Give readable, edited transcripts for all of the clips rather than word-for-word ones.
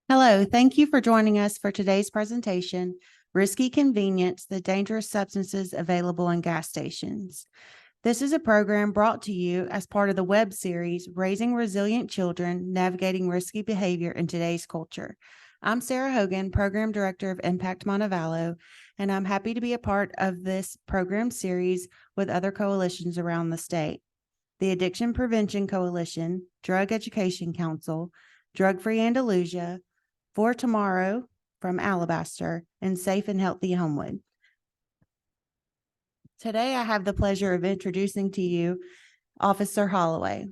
Hello, thank you for joining us for today's presentation, Risky Convenience, the Dangerous Substances Available in Gas Stations. This is a program brought to you as part of the web series, Raising Resilient Children, Navigating Risky Behavior in Today's Culture. I'm Sarah Hogan, Program Director of Impact Montevallo, and I'm happy to be a part of this program series with other coalitions around the state. The Addiction Prevention Coalition, Drug Education Council, Drug Free Andalusia, For Tomorrow from Alabaster, and Safe and Healthy Homewood. Today, I have the pleasure of introducing to you Officer Holloway.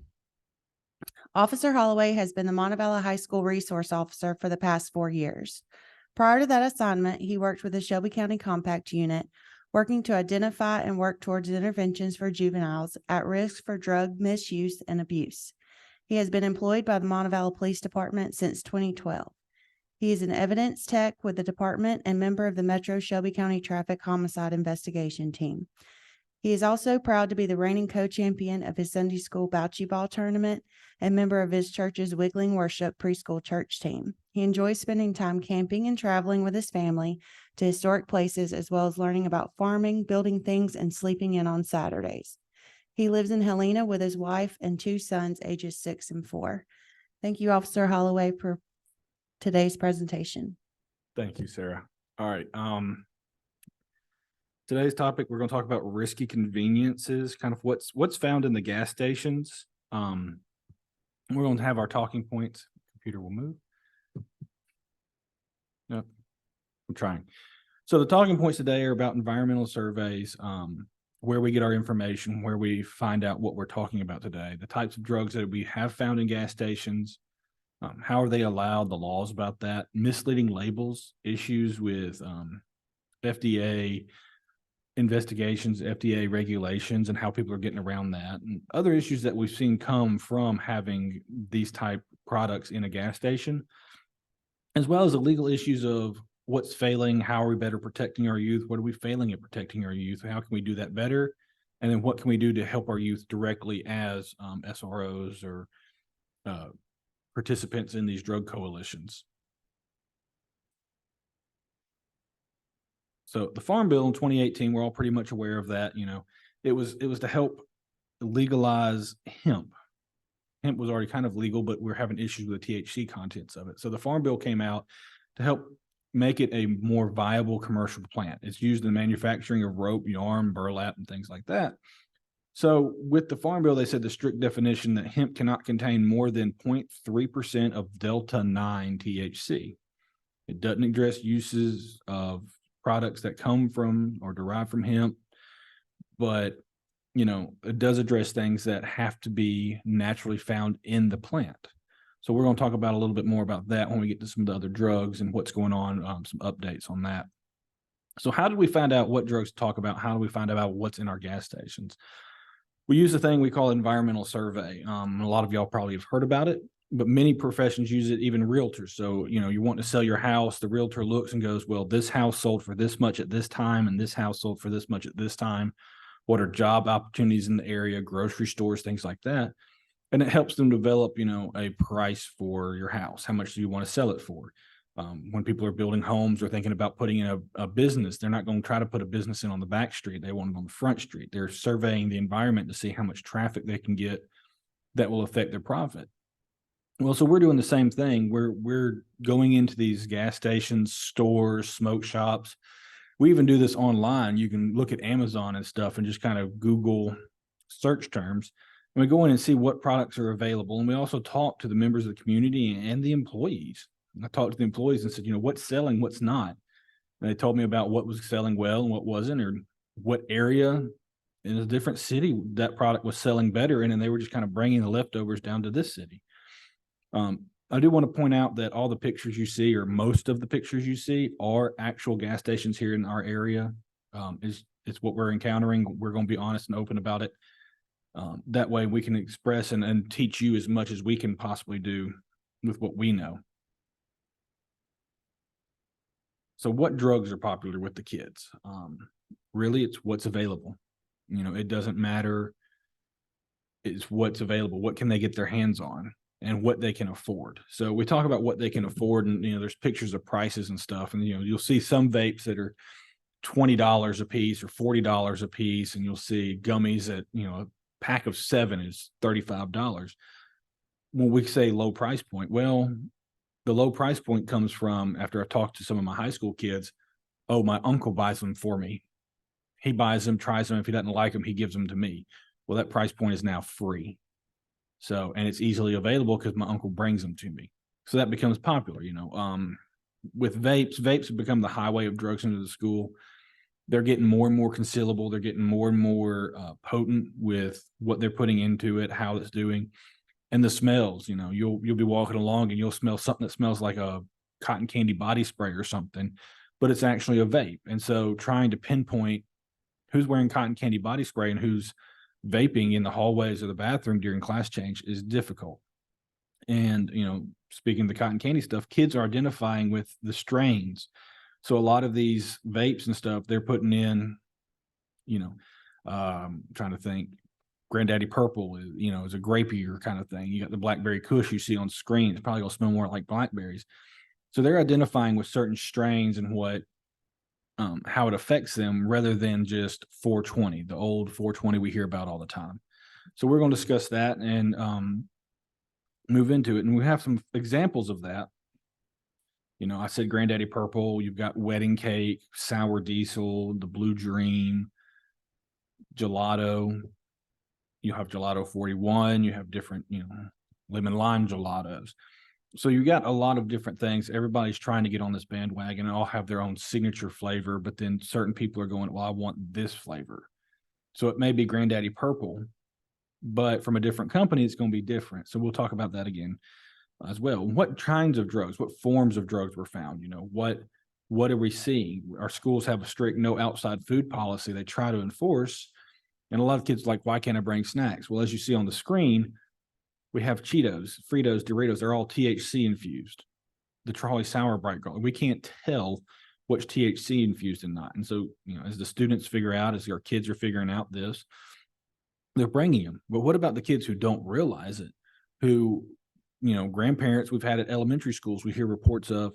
Officer Holloway has been the Montevallo High School Resource Officer for the past 4 years. Prior to that assignment, he worked with the Shelby County Compact Unit, working to identify and work towards interventions for juveniles at risk for drug misuse and abuse. He has been employed by the Montevallo Police Department since 2012. He is an evidence tech with the department and member of the Metro Shelby County Traffic Homicide Investigation Team. He is also proud to be the reigning co-champion of his Sunday School Bocce Ball tournament and member of his church's Wiggling Worship preschool church team. He enjoys spending time camping and traveling with his family to historic places, as well as learning about farming, building things, and sleeping in on Saturdays. He lives in Helena with his wife and 2 sons, ages 6 and 4. Thank you, Officer Holloway, for today's presentation. Thank you, Sarah. All right. Today's topic, we're going to talk about risky conveniences, kind of what's found in the gas stations. We're going to have our talking points. Computer will move. Yep, I'm trying. So the talking points today are about environmental surveys, where we get our information, where we find out what we're talking about today, the types of drugs that we have found in gas stations, how are they allowed, the laws about that, misleading labels, issues with FDA investigations, FDA regulations, and how people are getting around that, and other issues that we've seen come from having these type products in a gas station, as well as the legal issues of what's failing, how are we better protecting our youth, what are we failing at protecting our youth, how can we do that better, and then what can we do to help our youth directly as SROs or participants in these drug coalitions. So the Farm Bill in 2018, we're all pretty much aware of that. You know, it was to help legalize hemp. Hemp was already kind of legal, but we're having issues with the THC contents of it. So the Farm Bill came out to help make it a more viable commercial plant. It's used in the manufacturing of rope, yarn, burlap, and things like that. So with the Farm Bill, they said the strict definition that hemp cannot contain more than 0.3% of Delta-9 THC. It doesn't address uses of products that come from or derive from hemp, but you know, it does address things that have to be naturally found in the plant. So we're going to talk about a little bit more about that when we get to some of the other drugs and what's going on, some updates on that. So how did we find out what drugs to talk about? How do we find out what's in our gas stations? We use a thing we call environmental survey. A lot of y'all probably have heard about it, but many professions use it, even realtors. So, you know, you want to sell your house, the realtor looks and goes, well, this house sold for this much at this time, and this house sold for this much at this time. What are job opportunities in the area, grocery stores, things like that. And it helps them develop, you know, a price for your house. How much do you want to sell it for? When people are building homes or thinking about putting in a business, they're not going to try to put a business in on the back street. They want it on the front street. They're surveying the environment to see how much traffic they can get that will affect their profit. Well, so we're doing the same thing. We're going into these gas stations, stores, smoke shops. We even do this online. You can look at Amazon and stuff and just kind of Google search terms. And we go in and see what products are available. And we also talk to the members of the community and the employees. I talked to the employees and said, you know, what's selling, what's not. And they told me about what was selling well and what wasn't, or what area in a different city that product was selling better in, and they were just kind of bringing the leftovers down to this city. I do want to point out that all the pictures you see, or most of the pictures you see, are actual gas stations here in our area. It's what we're encountering. We're going to be honest and open about it. That way we can express and teach you as much as we can possibly do with what we know. So what drugs are popular with the kids? Really, it's what's available. You know, it doesn't matter. It's what's available. What can they get their hands on? and what they can afford. So we talk about what they can afford, and there's pictures of prices and stuff, and you'll see some vapes that are $20 a piece or $40 a piece, and you'll see gummies at a pack of 7 is $35. When we say low price point, well, the low price point comes from, after I talked to some of my high school kids, oh, my uncle buys them for me. He buys them, tries them. If he doesn't like them, he gives them to me. Well, that price point is now free. So, and it's easily available because my uncle brings them to me. So that becomes popular, with vapes have become the highway of drugs into the school. They're getting more and more concealable. They're getting more and more potent with what they're putting into it, how it's doing, and the smells. You'll be walking along and you'll smell something that smells like a cotton candy body spray or something, but it's actually a vape. And so trying to pinpoint who's wearing cotton candy body spray and who's vaping in the hallways or the bathroom during class change is difficult. And, speaking of the cotton candy stuff, kids are identifying with the strains. So a lot of these vapes and stuff, they're putting in, trying to think, Granddaddy Purple is a grapier kind of thing. You got the Blackberry Kush you see on screen. It's probably going to smell more like blackberries. So they're identifying with certain strains and how it affects them, rather than just 420, the old 420 we hear about all the time. So we're going to discuss that and move into it. And we have some examples of that. I said Granddaddy Purple, you've got Wedding Cake, Sour Diesel, the Blue Dream, Gelato. You have Gelato 41, you have different, lemon lime gelatos. So you got a lot of different things. Everybody's trying to get on this bandwagon and all have their own signature flavor, but then certain people are going, well, I want this flavor. So it may be Granddaddy Purple, but from a different company, it's going to be different. So we'll talk about that again as well. What kinds of drugs, what forms of drugs were found? What are we seeing? Our schools have a strict no outside food policy they try to enforce. And a lot of kids are like, why can't I bring snacks? Well, as you see on the screen, we have Cheetos, Fritos, Doritos. They're all THC infused. The Trolley Sour Bright Girl. We can't tell what's THC infused and not. And so, as the students figure out, as our kids are figuring out this, they're bringing them. But what about the kids who don't realize it? Who, grandparents we've had at elementary schools, we hear reports of,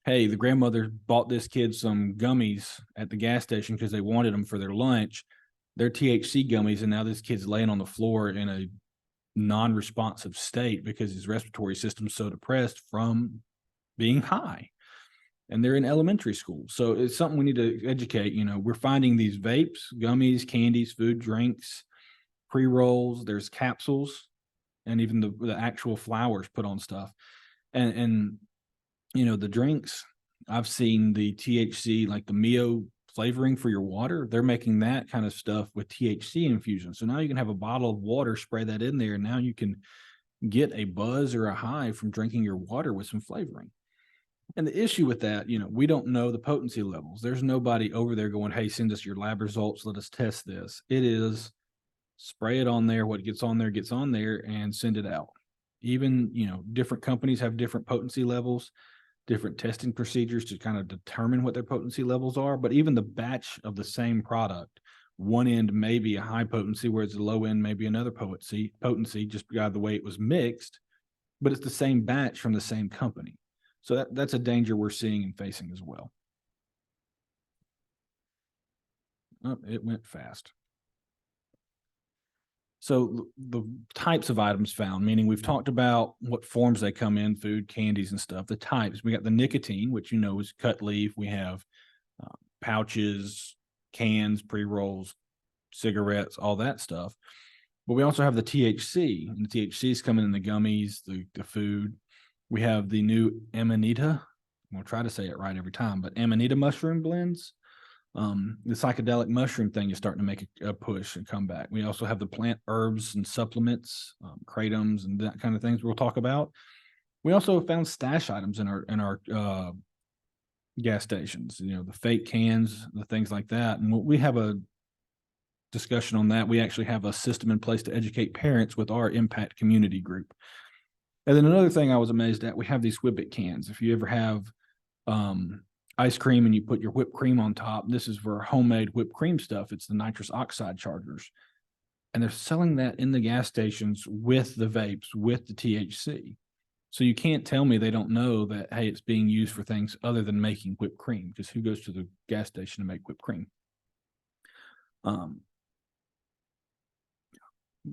hey, the grandmother bought this kid some gummies at the gas station because they wanted them for their lunch. They're THC gummies, and now this kid's laying on the floor in a non-responsive state because his respiratory system's so depressed from being high. And they're in elementary school. So it's something we need to educate. We're finding these vapes, gummies, candies, food, drinks, pre-rolls, there's capsules, and even the actual flowers put on stuff. And the drinks, I've seen the THC, like the Mio flavoring for your water. They're making that kind of stuff with THC infusion. So now you can have a bottle of water, spray that in there, and now you can get a buzz or a high from drinking your water with some flavoring. And the issue with that, we don't know the potency levels. There's nobody over there going, hey, send us your lab results. Let us test this. It is spray it on there. What gets on there and send it out. Even, different companies have different potency levels, different testing procedures to kind of determine what their potency levels are. But even the batch of the same product, one end may be a high potency, whereas the low end may be another potency just by the way it was mixed, but it's the same batch from the same company. So that's a danger we're seeing and facing as well. Oh, it went fast. So the types of items found, meaning we've talked about what forms they come in, food, candies, and stuff. The types, we got the nicotine, which is cut leaf. We have pouches, cans, pre-rolls, cigarettes, all that stuff. But we also have the THC, and the THC is coming in the gummies, the food. We have the new Amanita. We'll try to say it right every time, but Amanita mushroom blends. The psychedelic mushroom thing is starting to make a push and come back. We also have the plant herbs and supplements, kratom and that kind of things we'll talk about. We also found stash items in our gas stations, the fake cans, the things like that. And we have a discussion on that. We actually have a system in place to educate parents with our impact community group. And then another thing I was amazed at, we have these Whippet cans. If you ever have ice cream and you put your whipped cream on top, this is for homemade whipped cream stuff. It's the nitrous oxide chargers. and they're selling that in the gas stations with the vapes, with the THC. So you can't tell me they don't know that, hey, it's being used for things other than making whipped cream, because who goes to the gas station to make whipped cream?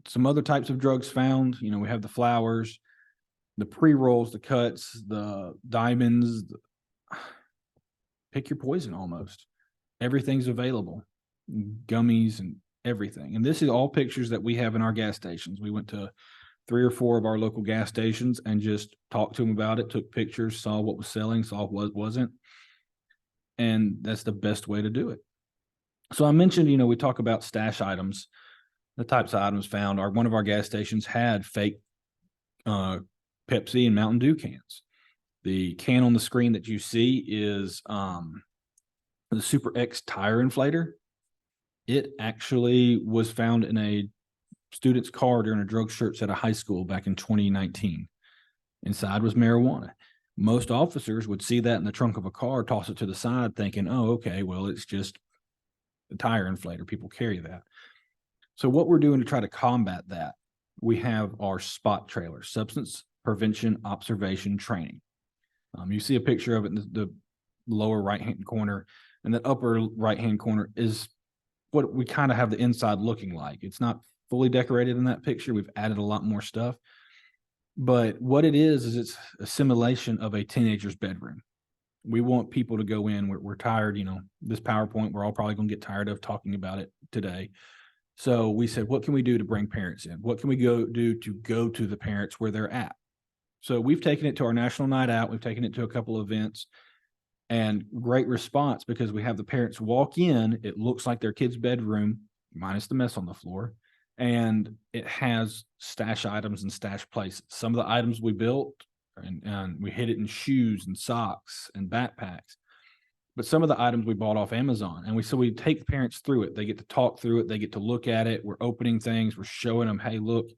Some other types of drugs found, we have the flowers, the pre-rolls, the cuts, the diamonds, pick your poison almost. Everything's available, gummies and everything. And this is all pictures that we have in our gas stations. We went to 3 or 4 of our local gas stations and just talked to them about it, took pictures, saw what was selling, saw what wasn't. And that's the best way to do it. So I mentioned, we talk about stash items. The types of items found are, one of our gas stations had fake Pepsi and Mountain Dew cans. The can on the screen that you see is the Super X tire inflator. It actually was found in a student's car during a drug search at a high school back in 2019. Inside was marijuana. Most officers would see that in the trunk of a car, toss it to the side, thinking, oh, okay, well, it's just a tire inflator. People carry that. So what we're doing to try to combat that, we have our SPOT trailer, Substance Prevention Observation Training. You see a picture of it in the lower right-hand corner, and the upper right-hand corner is what we kind of have the inside looking like. It's not fully decorated in that picture. We've added a lot more stuff. But what it is it's a simulation of a teenager's bedroom. We want people to go in. We're tired, this PowerPoint, we're all probably going to get tired of talking about it today. So we said, what can we do to bring parents in? What can we do to go to the parents where they're at? So we've taken it to our national night out. We've taken it to a couple of events, and great response, because we have the parents walk in. It looks like their kid's bedroom, minus the mess on the floor. And it has stash items and stash places. Some of the items we built, and we hid it in shoes and socks and backpacks. But some of the items we bought off Amazon, and we take parents through it. They get to talk through it. They get to look at it. We're opening things. We're showing them, hey, look,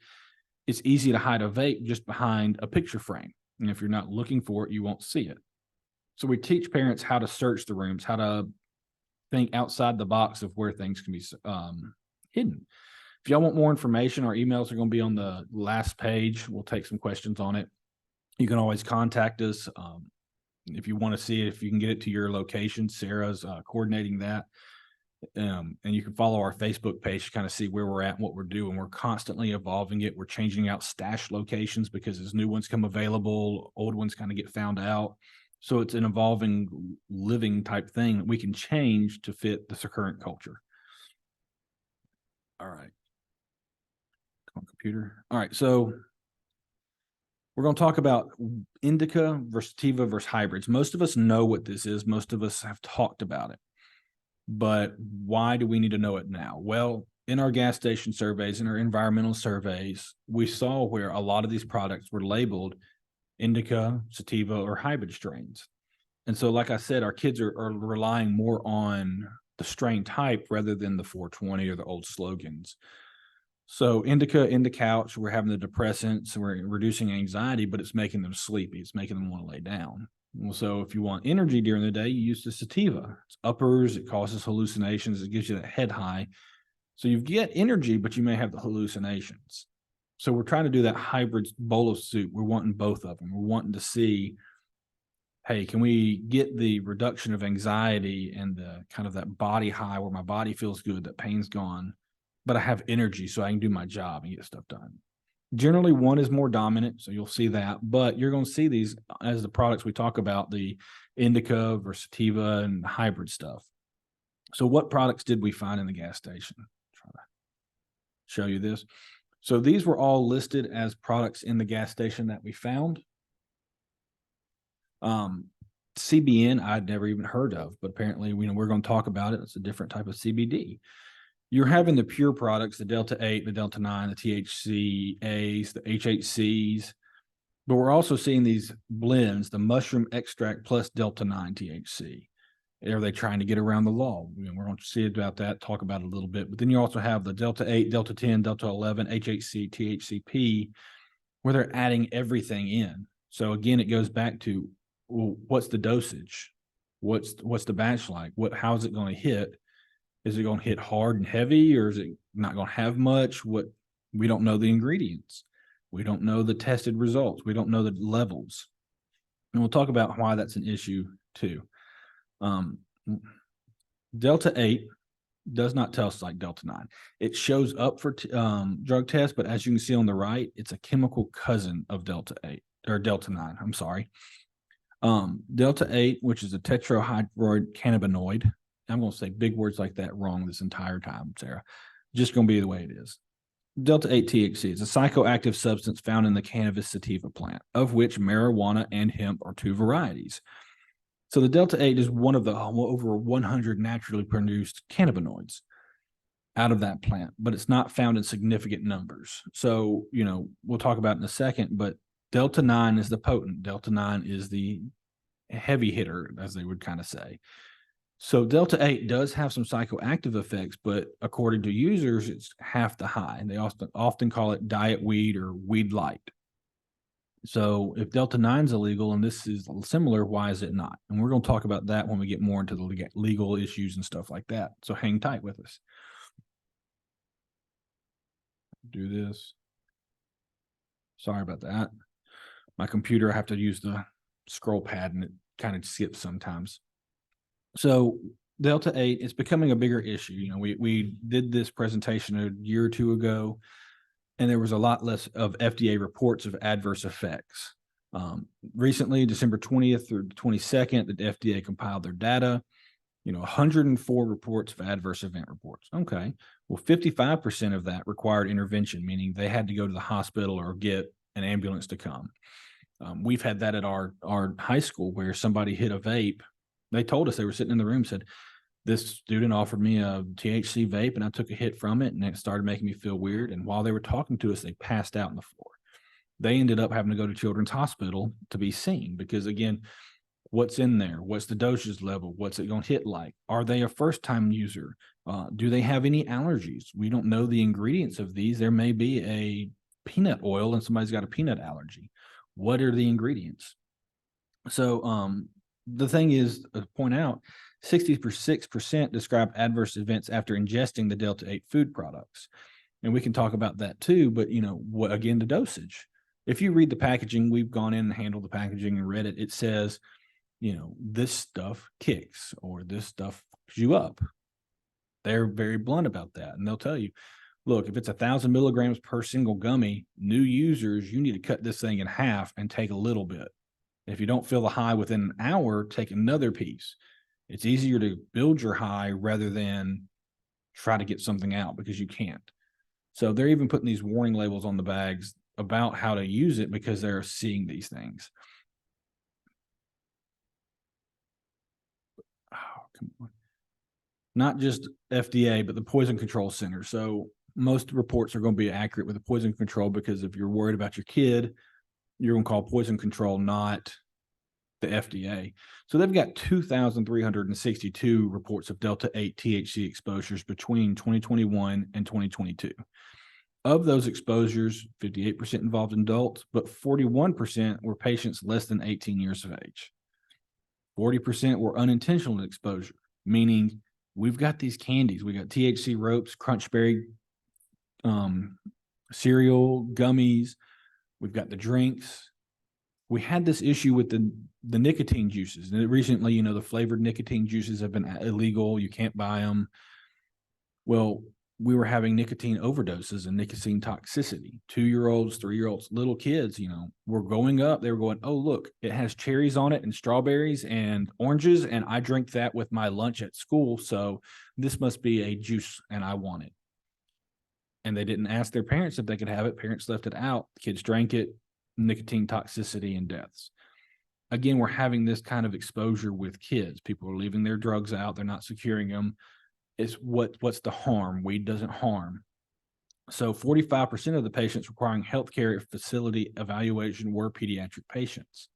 it's easy to hide a vape just behind a picture frame. And if you're not looking for it, you won't see it. So we teach parents how to search the rooms, how to think outside the box of where things can be hidden. If y'all want more information, our emails are going to be on the last page. We'll take some questions on it. You can always contact us. If you want to see it, if you can get it to your location, Sarah's coordinating that. And you can follow our Facebook page to kind of see where we're at and what we're doing. We're constantly evolving it. We're changing out stash locations because as new ones come available, old ones kind of get found out. So it's an evolving, living type thing that we can change to fit this current culture. All right. Come on, computer. All right. So we're going to talk about indica versus sativa versus hybrids. Most of us know what this is. Most of us have talked about it. But why do we need to know it now? Well, in our gas station surveys, in our environmental surveys, we saw where a lot of these products were labeled indica, sativa, or hybrid strains. And so, like I said, our kids are relying more on the strain type rather than the 420 or the old slogans. So indica, couch, we're having the depressants, we're reducing anxiety, but it's making them sleepy. It's making them want to lay down. Well, so if you want energy during the day, you use the sativa. It's uppers, it causes hallucinations, it gives you that head high. So you get energy, but you may have the hallucinations. So we're trying to do that hybrid bolus soup. We're wanting both of them. We're wanting to see, hey, can we get the reduction of anxiety and the kind of that body high where my body feels good, that pain's gone, but I have energy so I can do my job and get stuff done. Generally, one is more dominant, so you'll see that, but you're going to see these as the products we talk about, the indica versus sativa and hybrid stuff. So what products did we find in the gas station? Try to show you this. So these were all listed as products in the gas station that we found. CBN, I'd never even heard of, but apparently we're going to talk about it. It's a different type of CBD. You're having the pure products, the Delta 8, the Delta 9, the THCAs, the HHCs, but we're also seeing these blends, the mushroom extract plus Delta 9 THC. Are they trying to get around the law? We're going to see about that, talk about it a little bit. But then you also have the Delta 8, Delta 10, Delta 11, HHC, THCP, where they're adding everything in. So again, it goes back to, well, what's the dosage? What's the batch like? How is it going to hit? Is it going to hit hard and heavy, or is it not going to have much. We don't know the ingredients. We don't know the tested results. We don't know the levels. And we'll talk about why that's an issue too. Delta 8 does not test like Delta 9. It shows up for drug tests, but as you can see on the right, it's a chemical cousin of Delta 8 or Delta 9. I'm sorry. Delta 8, which is a tetrahydroid cannabinoid. I'm going to say big words like that wrong this entire time, Sarah. Just going to be the way it is. Delta 8 THC is a psychoactive substance found in the cannabis sativa plant, of which marijuana and hemp are two varieties. So the Delta 8 is one of the over 100 naturally produced cannabinoids out of that plant, but it's not found in significant numbers. So, we'll talk about it in a second, but Delta 9 is the potent. Delta 9 is the heavy hitter, as they would kind of say. So Delta 8 does have some psychoactive effects, but according to users, it's half the high. And they often call it diet weed or weed light. So if Delta 9 is illegal and this is similar, why is it not? And we're going to talk about that when we get more into the legal issues and stuff like that. So hang tight with us. Do this. Sorry about that. My computer, I have to use the scroll pad and it kind of skips sometimes. So Delta 8 is becoming a bigger issue. We did this presentation a year or two ago, and there was a lot less of FDA reports of adverse effects. Recently, December 20th through 22nd, the FDA compiled their data, 104 reports of adverse event reports. Okay. Well, 55% of that required intervention, meaning they had to go to the hospital or get an ambulance to come. We've had that at our high school where somebody hit a vape. They told us, they were sitting in the room, said, this student offered me a THC vape and I took a hit from it and it started making me feel weird. And while they were talking to us, they passed out on the floor. They ended up having to go to Children's Hospital to be seen because, again, what's in there? What's the dosage level? What's it going to hit like? Are they a first-time user? Do they have any allergies? We don't know the ingredients of these. There may be a peanut oil and somebody's got a peanut allergy. What are the ingredients? So the thing is, to point out, 66% describe adverse events after ingesting the Delta 8 food products. And we can talk about that too, but what, again, the dosage. If you read the packaging, we've gone in and handled the packaging and read it. It says, this stuff kicks or this stuff fucks you up. They're very blunt about that. And they'll tell you, look, if it's 1,000 milligrams per single gummy, new users, you need to cut this thing in half and take a little bit. If you don't feel the high within an hour, take another piece. It's easier to build your high rather than try to get something out because you can't. So they're even putting these warning labels on the bags about how to use it because they're seeing these things. Oh, come on. Not just FDA, but the Poison Control Center. So most reports are going to be accurate with the poison control because if you're worried about your kid, you're going to call poison control, not the FDA. So they've got 2,362 reports of Delta 8 THC exposures between 2021 and 2022. Of those exposures, 58% involved adults, but 41% were patients less than 18 years of age. 40% were unintentional exposure, meaning we've got these candies. We got THC ropes, Crunchberry cereal, gummies. We've got the drinks. We had this issue with the nicotine juices. And recently, the flavored nicotine juices have been illegal. You can't buy them. Well, we were having nicotine overdoses and nicotine toxicity. 2-year-olds, 3-year-olds, little kids, were going up. They were going, oh, look, it has cherries on it and strawberries and oranges. And I drink that with my lunch at school. So this must be a juice and I want it. And they didn't ask their parents if they could have it. Parents left it out. Kids drank it, nicotine toxicity and deaths. Again, we're having this kind of exposure with kids. People are leaving their drugs out. They're not securing them. It's what's the harm? Weed doesn't harm. So 45% of the patients requiring healthcare facility evaluation were pediatric patients.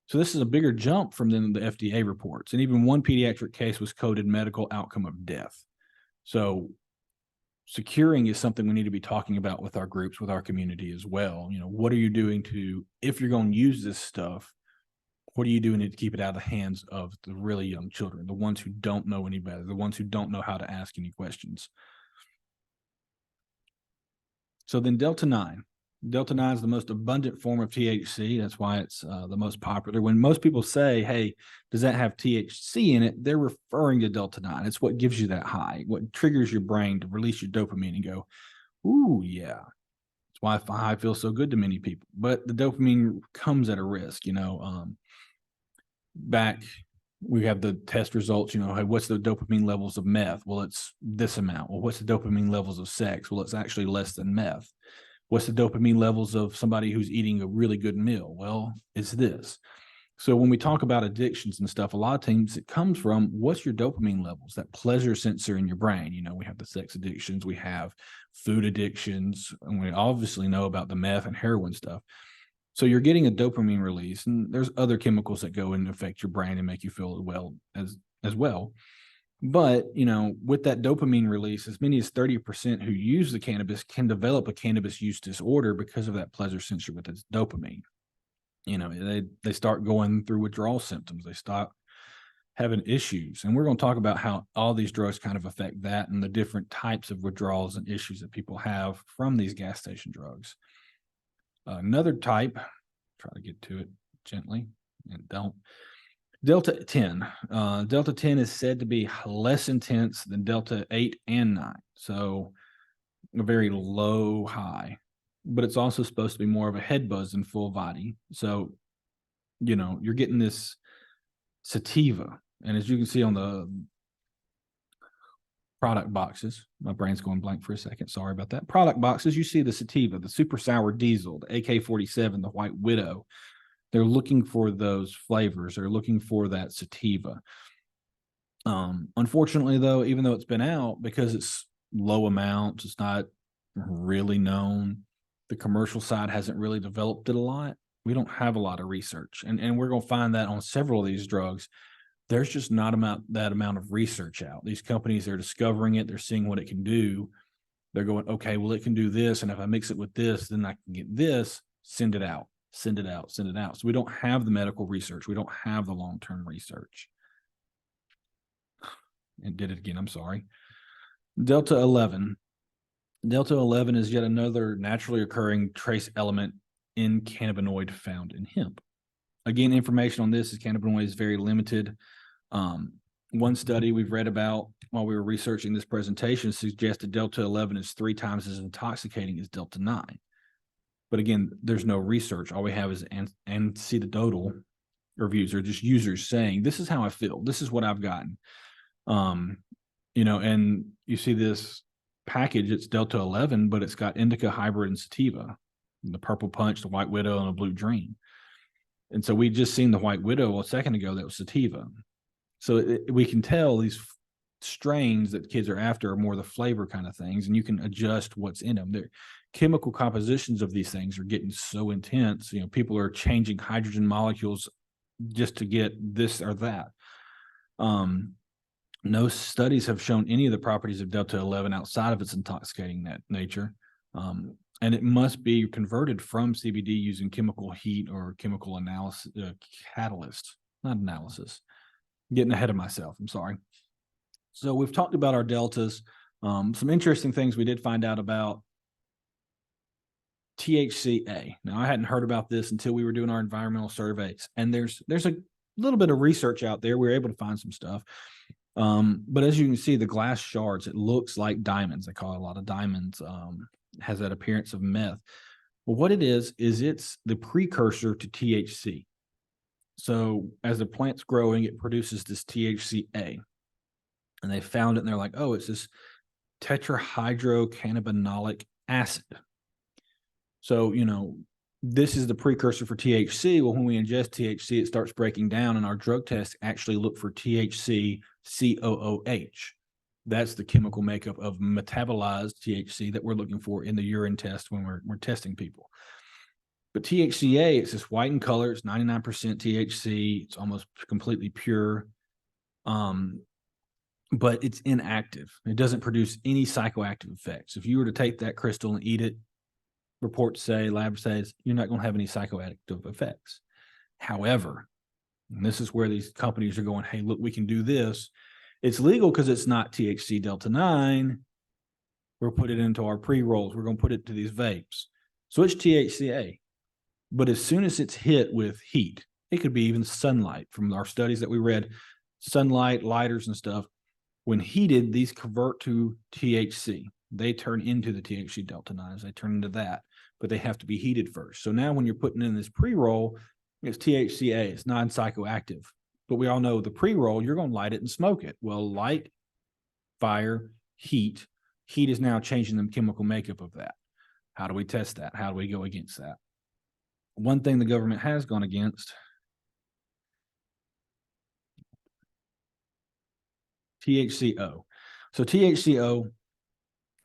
So this is a bigger jump from the FDA reports. And even one pediatric case was coded medical outcome of death. So securing is something we need to be talking about with our groups, with our community as well. What are you doing if you're going to use this stuff, what are you doing to keep it out of the hands of the really young children, the ones who don't know any better, the ones who don't know how to ask any questions? So then Delta 9. Delta 9 is the most abundant form of THC. That's why it's the most popular. When most people say, hey, does that have THC in it? They're referring to Delta 9. It's what gives you that high, what triggers your brain to release your dopamine and go, ooh, yeah. That's why high feels so good to many people. But the dopamine comes at a risk, back we have the test results, hey, what's the dopamine levels of meth? Well, it's this amount. Well, what's the dopamine levels of sex? Well, it's actually less than meth. What's the dopamine levels of somebody who's eating a really good meal? Well, it's this. So when we talk about addictions and stuff, a lot of times it comes from what's your dopamine levels, that pleasure sensor in your brain. We have the sex addictions, we have food addictions, and we obviously know about the meth and heroin stuff. So you're getting a dopamine release, and there's other chemicals that go and affect your brain and make you feel well as well. But, with that dopamine release, as many as 30% who use the cannabis can develop a cannabis use disorder because of that pleasure sensor with its dopamine. They start going through withdrawal symptoms. They start having issues. And we're going to talk about how all these drugs kind of affect that and the different types of withdrawals and issues that people have from these gas station drugs. Another type, try to get to it gently and don't. Delta 10. Delta 10 is said to be less intense than Delta 8 and 9. So a very low high, but it's also supposed to be more of a head buzz than full body. So, you're getting this sativa. And as you can see on the product boxes, my brain's going blank for a second. Sorry about that. Product boxes, you see the sativa, the super sour diesel, the AK-47, the White Widow. They're looking for those flavors. They're looking for that sativa. Unfortunately, though, even though it's been out, because it's low amounts, it's not really known. The commercial side hasn't really developed it a lot. We don't have a lot of research. And we're going to find that on several of these drugs. There's just not that amount of research out. These companies are discovering it. They're seeing what it can do. They're going, okay, well, it can do this. And if I mix it with this, then I can get this, send it out. Send it out. So we don't have the medical research. We don't have the long-term research. And did it again. I'm sorry. Delta 11. Delta 11 is yet another naturally occurring trace element in cannabinoid found in hemp. Again, information on this is cannabinoid is very limited. One study we've read about while we were researching this presentation suggested Delta 11 is 3 times as intoxicating as Delta 9. But again, there's no research. All we have is anecdotal reviews or just users saying, this is how I feel. This is what I've gotten. And you see this package, it's Delta 11, but it's got indica, hybrid, and sativa, the purple punch, the White Widow, and a blue dream. And so we just seen the White Widow a second ago that was sativa. So we can tell these strains that kids are after are more the flavor kind of things, and you can adjust what's in them. Their chemical compositions of these things are getting so intense. People are changing hydrogen molecules just to get this or that. No studies have shown any of the properties of Delta 11 outside of its intoxicating nature. And it must be converted from CBD using chemical heat or chemical analysis, catalyst, not analysis. I'm getting ahead of myself. I'm sorry. So we've talked about our deltas. Some interesting things we did find out about THCA. Now, I hadn't heard about this until we were doing our environmental surveys. And there's a little bit of research out there. We were able to find some stuff. But as you can see, the glass shards, it looks like diamonds. They call it a lot of diamonds. Has that appearance of meth. Well, what it is it's the precursor to THC. So as the plant's growing, it produces this THCA. And they found it and they're like, oh, it's this tetrahydrocannabinolic acid. So, this is the precursor for THC. Well, when we ingest THC, it starts breaking down, and our drug tests actually look for THC COOH. That's the chemical makeup of metabolized THC that we're looking for in the urine test when we're testing people. But THCA, it's this white in color. It's 99% THC. It's almost completely pure. But it's inactive. It doesn't produce any psychoactive effects. If you were to take that crystal and eat it, reports say, lab says, you're not going to have any psychoactive effects. However, and this is where these companies are going, hey, look, we can do this. It's legal because it's not THC Delta 9, We'll put it into our pre-rolls. We're going to put it to these vapes. So it's THCA. But as soon as it's hit with heat, it could be even sunlight from our studies that we read, sunlight, lighters and stuff. When heated, these convert to THC. They turn into the THC delta 9s. They turn into that, but they have to be heated first. So now when you're putting in this pre-roll, it's THCA. It's non-psychoactive. But we all know the pre-roll, you're going to light it and smoke it. Well, light, fire, heat. Heat is now changing the chemical makeup of that. How do we test that? How do we go against that? One thing the government has gone against, THCO. So THCO,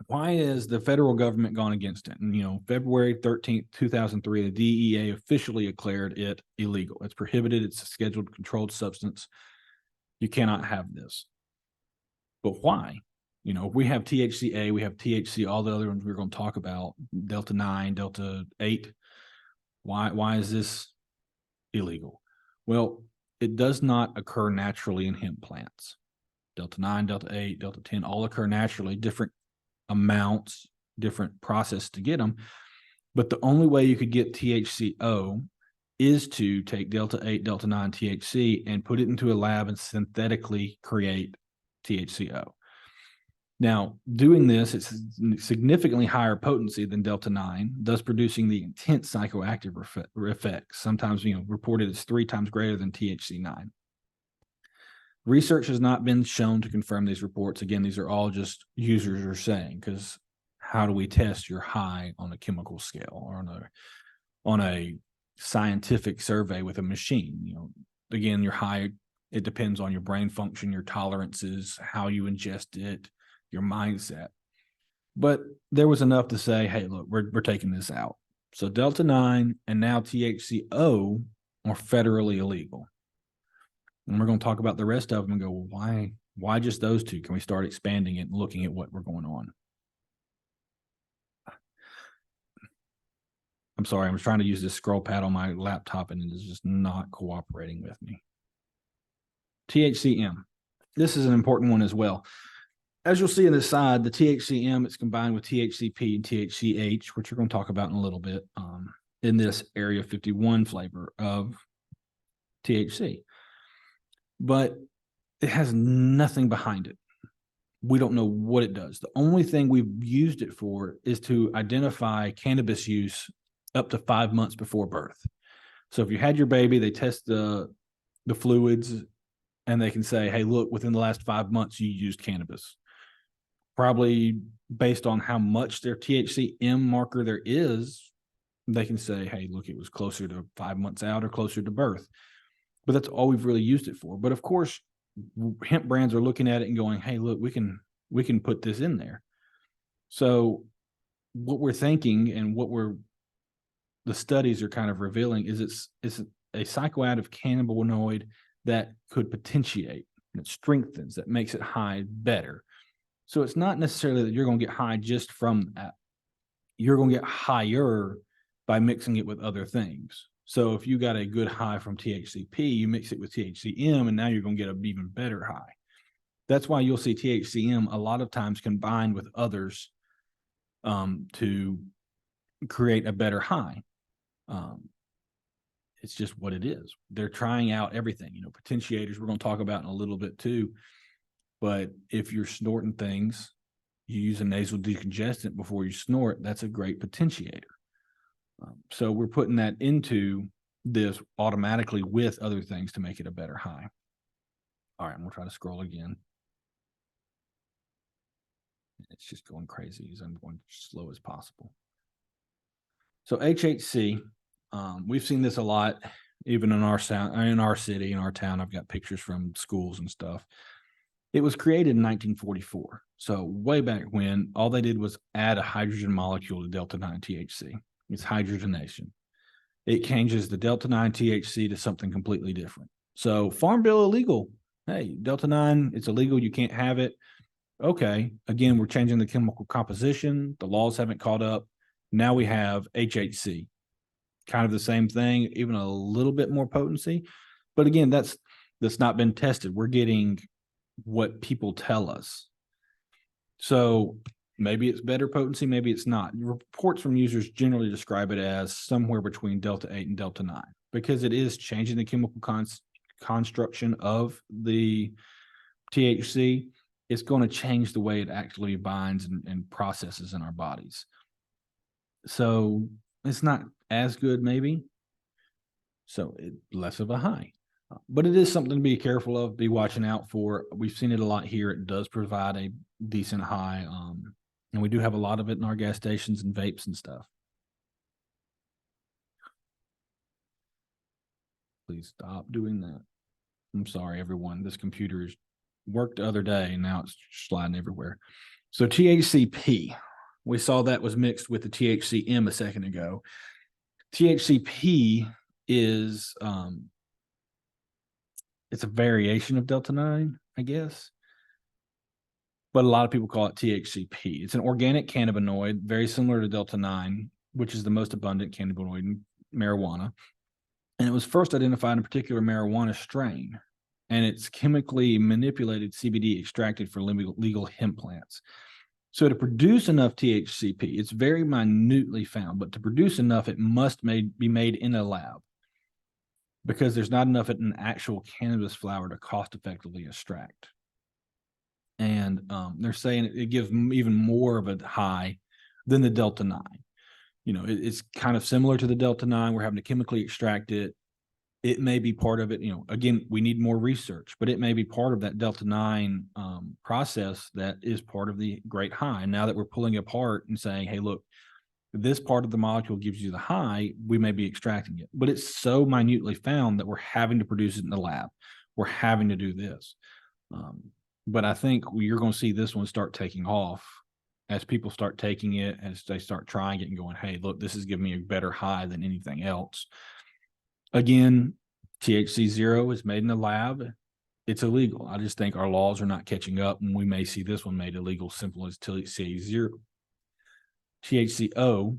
why is the federal government gone against it? And, February 13th, 2003, the DEA officially declared it illegal. It's prohibited. It's a scheduled controlled substance. You cannot have this. But why? We have THCA, we have THC, all the other ones we're going to talk about, Delta 9, Delta 8. Why is this illegal? Well, it does not occur naturally in hemp plants. Delta 9, Delta 8, Delta 10 all occur naturally, different amounts, different process to get them. But the only way you could get THCO is to take Delta 8, Delta 9 THC and put it into a lab and synthetically create THCO. Now, doing this, it's significantly higher potency than Delta 9, thus producing the intense psychoactive effects, sometimes reported as 3 times greater than THC 9. Research has not been shown to confirm these reports. Again, these are all just users are saying, because how do we test your high on a chemical scale or on a scientific survey with a machine? Again, your high, it depends on your brain function, your tolerances, how you ingest it, your mindset. But there was enough to say, hey, look, we're taking this out. So Delta 9 and now THCO are federally illegal. And we're going to talk about the rest of them and go, well, why just those two? Can we start expanding it and looking at what we're going on? I'm sorry, I was trying to use this scroll pad on my laptop and it is just not cooperating with me. THCM. This is an important one as well. As you'll see on this side, the THCM, it's combined with THCP and THCH, which we're going to talk about in a little bit, in this Area 51 flavor of THC. But it has nothing behind it. We don't know what it does. The only thing we've used it for is to identify cannabis use up to 5 months before birth. So if you had your baby, they test the fluids and they can say, hey, look, within the last 5 months, you used cannabis. Probably based on how much their THCM marker there is, they can say, hey, look, it was closer to 5 months out or closer to birth. But that's all we've really used it for. But of course, hemp brands are looking at it and going, hey, look, we can put this in there. So what we're thinking and the studies are kind of revealing is it's a psychoactive cannabinoid that could potentiate, and it strengthens, that makes it high better. So it's not necessarily that you're going to get high just from that. You're going to get higher by mixing it with other things. So if you got a good high from THCP, you mix it with THCM, and now you're going to get an even better high. That's why you'll see THCM a lot of times combined with others to create a better high. It's just what it is. They're trying out everything, potentiators we're going to talk about in a little bit too. But if you're snorting things, you use a nasal decongestant before you snort, that's a great potentiator. So we're putting that into this automatically with other things to make it a better high. All right, we'll try to scroll again. It's just going crazy as I'm going as slow as possible. So HHC, we've seen this a lot, even in our city, in our town. I've got pictures from schools and stuff. It was created in 1944. So way back when, all they did was add a hydrogen molecule to Delta 9 THC. It's hydrogenation. It changes the Delta 9 THC to something completely different. So Farm Bill illegal. Hey, Delta 9, it's illegal. You can't have it. Okay. Again, we're changing the chemical composition. The laws haven't caught up. Now we have HHC. Kind of the same thing, even a little bit more potency. But again, that's not been tested. We're getting what people tell us. So Maybe it's better potency, maybe it's not. Reports from users generally describe it as somewhere between Delta 8 and Delta 9 because it is changing the chemical construction of the THC. It's going to change the way it actually binds and processes in our bodies. So it's not as good, maybe. So less of a high. But it is something to be careful of, be watching out for. We've seen it a lot here. It does provide a decent high. And we do have a lot of it in our gas stations and vapes and stuff. Please stop doing that. I'm sorry, everyone. This computer is worked the other day, and now it's sliding everywhere. So THCP, we saw that was mixed with the THCM a second ago. THCP is it's a variation of Delta 9, I guess. But a lot of people call it THCP. It's an organic cannabinoid, very similar to Delta 9, which is the most abundant cannabinoid in marijuana. And it was first identified in a particular marijuana strain. And it's chemically manipulated CBD extracted for legal hemp plants. So to produce enough THCP, it's very minutely found, but to produce enough, it must be made in a lab because there's not enough in an actual cannabis flower to cost effectively extract. And they're saying it gives even more of a high than the Delta 9. You know, it's kind of similar to the Delta 9. We're having to chemically extract it. It may be part of it. You know, again, we need more research, but it may be part of that Delta 9 process that is part of the great high. And now that we're pulling it apart and saying, hey, look, this part of the molecule gives you the high, we may be extracting it. But it's so minutely found that we're having to produce it in the lab. We're having to do this. But I think you're going to see this one start taking off as people start taking it, as they start trying it and going, hey, look, this is giving me a better high than anything else. Again, THC 0 is made in the lab. It's illegal. I just think our laws are not catching up, and we may see this one made illegal, simple as THC 0. THCO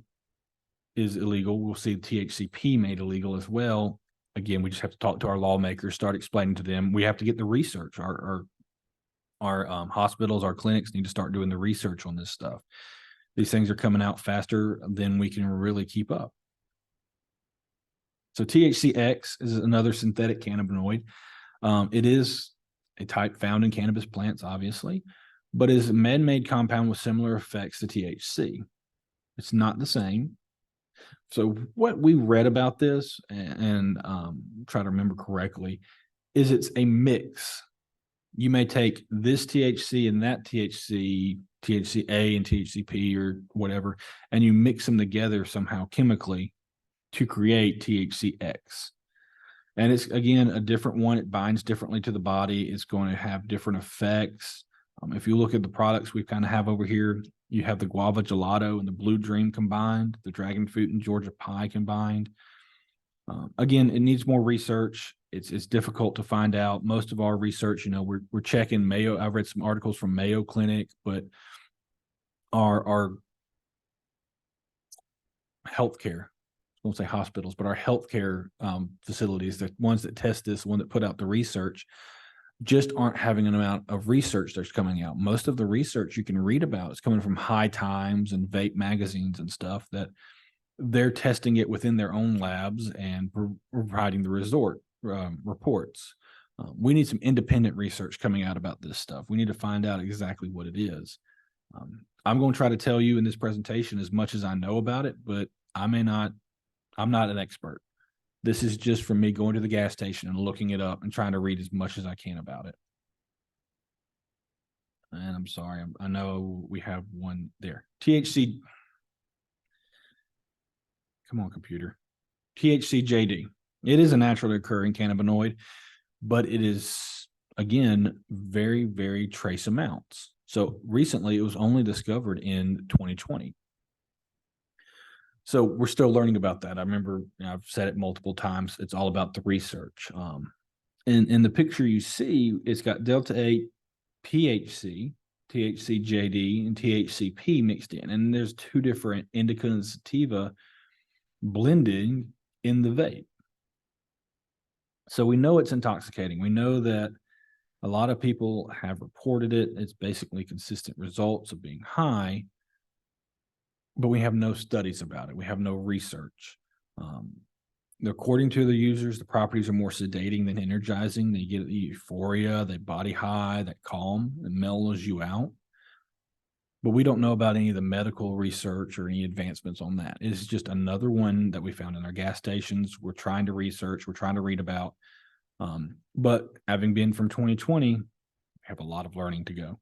is illegal. We'll see THCP made illegal as well. Again, we just have to talk to our lawmakers, start explaining to them. We have to get the research. Our hospitals, our clinics need to start doing the research on this stuff. These things are coming out faster than we can really keep up. So THCX is another synthetic cannabinoid. It is a type found in cannabis plants, obviously, but is a man-made compound with similar effects to THC. It's not the same. So what we read about this and try to remember correctly is it's a mix. You may take this THC and that THC, THCA and THCP or whatever, and you mix them together somehow chemically to create THCX. And it's, again, a different one. It binds differently to the body. It's going to have different effects. If you look at the products we kind of have over here, you have the guava gelato and the blue dream combined, the dragon fruit and Georgia pie combined. Again, it needs more research. It's difficult to find out. Most of our research, you know, we're checking Mayo. I've read some articles from Mayo Clinic, but our healthcare, I won't say hospitals, but our healthcare facilities, the ones that test this, one that put out the research, just aren't having an amount of research that's coming out. Most of the research you can read about is coming from High Times and vape magazines and stuff that they're testing it within their own labs and providing the reports. We need some independent research coming out about this stuff. We need to find out exactly what it is. I'm going to try to tell you in this presentation as much as I know about it, but I'm not an expert. This is just from me going to the gas station and looking it up and trying to read as much as I can about it. And I'm sorry, I know we have one there. THC. Come on, computer. THCJD. It is a naturally occurring cannabinoid, but it is, again, very, very trace amounts. So recently, it was only discovered in 2020. So we're still learning about that. I remember, you know, I've said it multiple times. It's all about the research. In the picture you see, it's got Delta 8 PHC, THCJD, and THCP mixed in. And there's two different indica and sativa blending in the vape. So we know it's intoxicating. We know that a lot of people have reported it. It's basically consistent results of being high. but we have no studies about it. We have no research. According to the users, the properties are more sedating than energizing. They get the euphoria, they body high, that calm, and mellows you out. But we don't know about any of the medical research or any advancements on that. It's just another one that we found in our gas stations. We're trying to research, we're trying to read about. But having been from 2020, we have a lot of learning to go.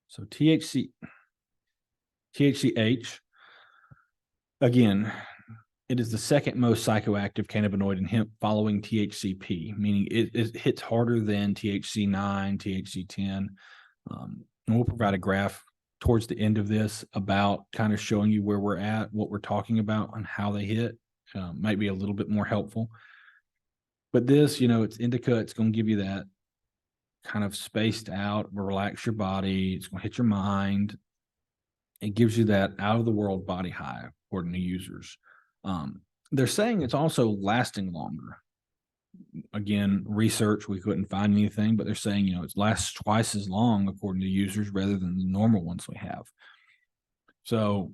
So THCH, again, it is the second most psychoactive cannabinoid in hemp following THCP, meaning it hits harder than THC9, THC10. And we'll provide a graph towards the end of this about kind of showing you where we're at, what we're talking about, and how they hit. Might be a little bit more helpful. But this, it's indica. It's going to give you that kind of spaced out, relax your body. It's going to hit your mind. It gives you that out of the world body high, according to users. They're saying it's also lasting longer. Again, research, we couldn't find anything, but they're saying, it lasts twice as long according to users rather than the normal ones we have. So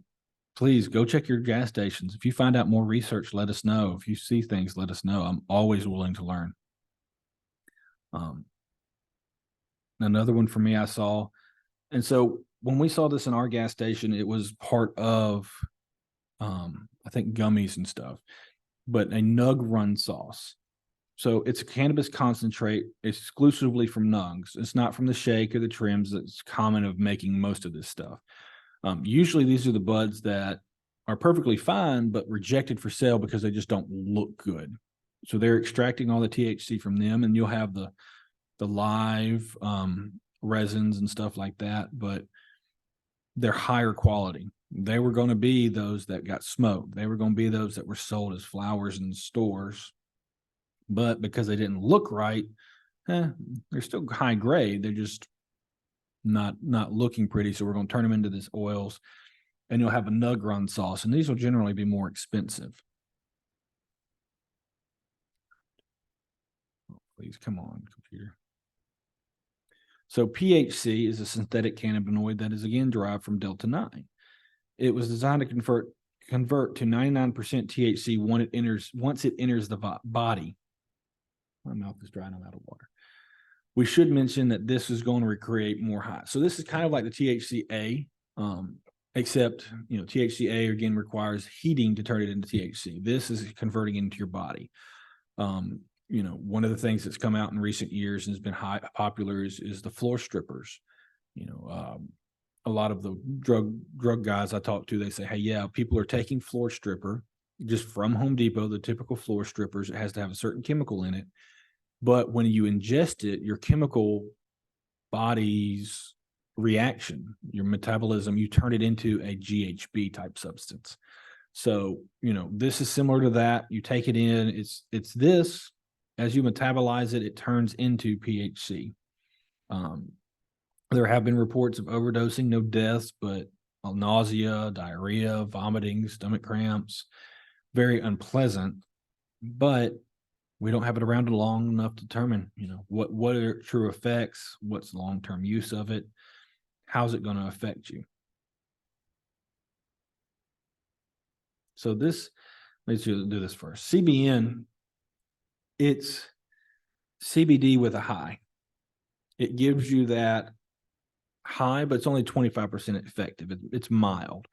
please go check your gas stations. If you find out more research, let us know. If you see things, let us know. I'm always willing to learn. Another one for me I saw. And so when we saw this in our gas station, it was part of, I think, gummies and stuff, but a nug run sauce. So it's a cannabis concentrate exclusively from nugs. It's not from the shake or the trims that's common of making most of this stuff. Usually these are the buds that are perfectly fine, but rejected for sale because they just don't look good. So they're extracting all the THC from them, and you'll have the live resins and stuff like that, but they're higher quality. They were going to be those that got smoked. They were going to be those that were sold as flowers in stores. But because they didn't look right, they're still high grade. They're just not looking pretty. So we're going to turn them into this oils, and you'll have a nug run sauce. And these will generally be more expensive. Oh, please come on, computer. So PHC is a synthetic cannabinoid that is again derived from delta-9. It was designed to convert to 99% THC once it enters the body. My mouth is dry and I'm out of water. We should mention that this is going to recreate more high. So this is kind of like the THCA, except THCA again requires heating to turn it into THC. This is converting into your body. One of the things that's come out in recent years and has been popular is the floor strippers. A lot of the drug guys I talk to, they say, hey, yeah, people are taking floor stripper just from Home Depot, the typical floor strippers. It has to have a certain chemical in it. But when you ingest it, your chemical body's reaction, your metabolism, you turn it into a GHB type substance. So, this is similar to that. You take it in, it's this. As you metabolize it, it turns into PHC. There have been reports of overdosing, no deaths, but nausea, diarrhea, vomiting, stomach cramps, very unpleasant. But we don't have it around long enough to determine, what are true effects, what's the long-term use of it, how's it going to affect you. So let's do this first. CBN, it's CBD with a high. It gives you that high, but it's only 25% effective. It's mild.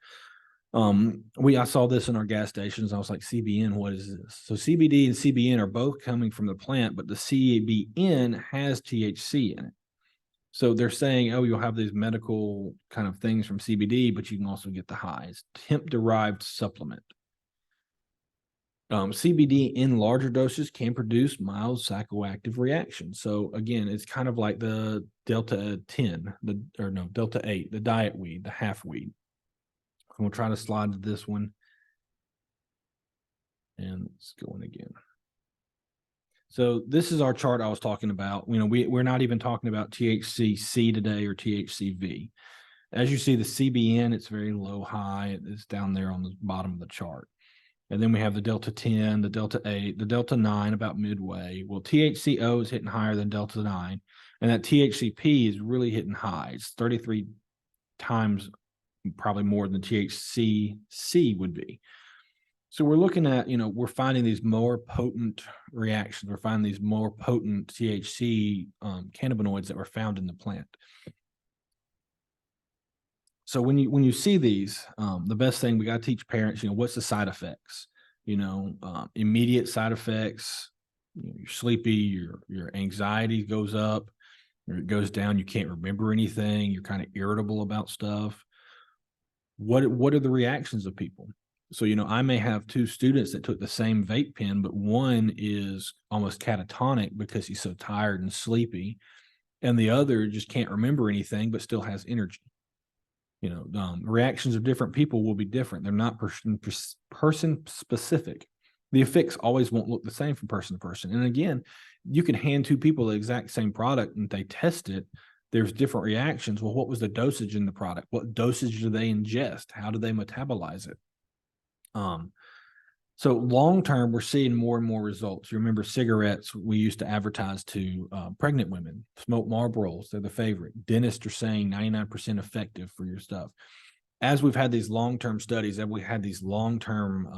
I saw this in our gas stations. I was like, CBN, what is this? So CBD and CBN are both coming from the plant, but the CBN has THC in it. So they're saying, you'll have these medical kind of things from CBD, but you can also get the highs. Hemp-derived supplement. CBD in larger doses can produce mild psychoactive reactions. So again, it's kind of like the Delta 10, Delta 8, the diet weed, the half weed. And we'll try to slide to this one. And let's go in again. So this is our chart I was talking about. We're not even talking about THC-C today or THC-V. As you see, the CBN, it's very low high. It's down there on the bottom of the chart. And then we have the Delta 10, the Delta 8, the Delta 9 about midway. Well, THCO is hitting higher than Delta 9. And that THCP is really hitting high. It's 33 times probably more than THC would be. So we're looking at, we're finding these more potent reactions. We're finding these more potent THC cannabinoids that were found in the plant. So when you see these, the best thing we got to teach parents, what's the side effects? Immediate side effects. You're sleepy, your anxiety goes up, or it goes down. You can't remember anything. You're kind of irritable about stuff. What are the reactions of people? So, I may have two students that took the same vape pen, but one is almost catatonic because he's so tired and sleepy, and the other just can't remember anything, but still has energy. Reactions of different people will be different. They're not person specific. The effects always won't look the same from person to person. And again, you can hand two people the exact same product and they test it. There's different reactions. Well, what was the dosage in the product? What dosage do they ingest? How do they metabolize it? So long-term, we're seeing more and more results. You remember cigarettes, we used to advertise to pregnant women, smoke Marlboros, they're the favorite. Dentists are saying 99% effective for your stuff. As we've had these long-term studies, and we had these long-term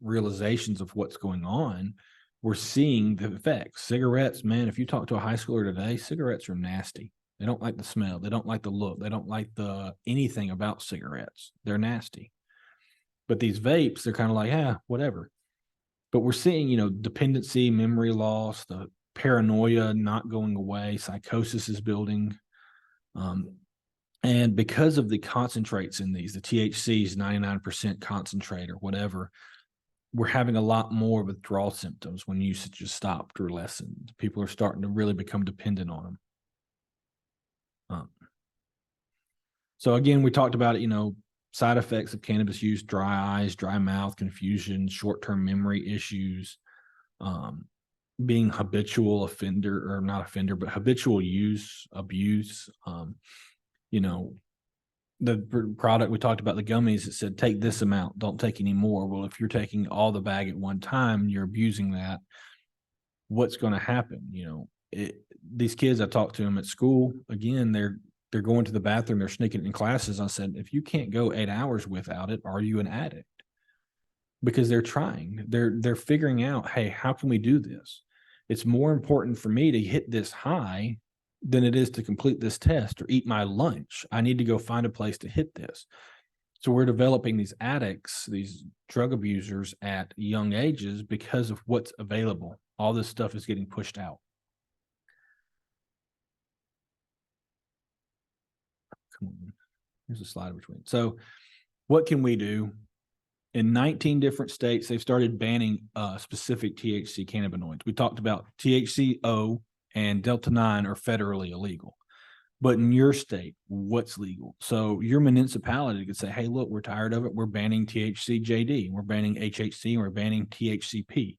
realizations of what's going on, we're seeing the effects. Cigarettes, man, if you talk to a high schooler today, cigarettes are nasty. They don't like the smell. They don't like the look. They don't like anything about cigarettes. They're nasty. But these vapes, they're kind of like, whatever. But we're seeing, dependency, memory loss, the paranoia not going away, psychosis is building. And because of the concentrates in these, the THC is 99% concentrate or whatever, we're having a lot more withdrawal symptoms when usage has stopped or lessened. People are starting to really become dependent on them. So again, we talked about it, side effects of cannabis use: dry eyes, dry mouth, confusion, short-term memory issues, being habitual offender, or not offender, but habitual abuse. The product we talked about, the gummies, it said, take this amount, don't take any more. Well, if you're taking all the bag at one time and you're abusing that, what's going to happen? These kids, I talked to them at school, again, they're going to the bathroom, they're sneaking in classes. I said, if you can't go 8 hours without it, are you an addict? Because they're trying, they're figuring out, hey, how can we do this? It's more important for me to hit this high than it is to complete this test or eat my lunch. I need to go find a place to hit this. So we're developing these addicts, these drug abusers at young ages because of what's available. All this stuff is getting pushed out. Come on. Here's a slide between. So what can we do? In 19 different states, they've started banning specific THC cannabinoids. We talked about THCO and Delta-9 are federally illegal. But in your state, what's legal? So your municipality could say, hey, look, we're tired of it. We're banning THC-JD. We're banning HHC. We're banning THCP.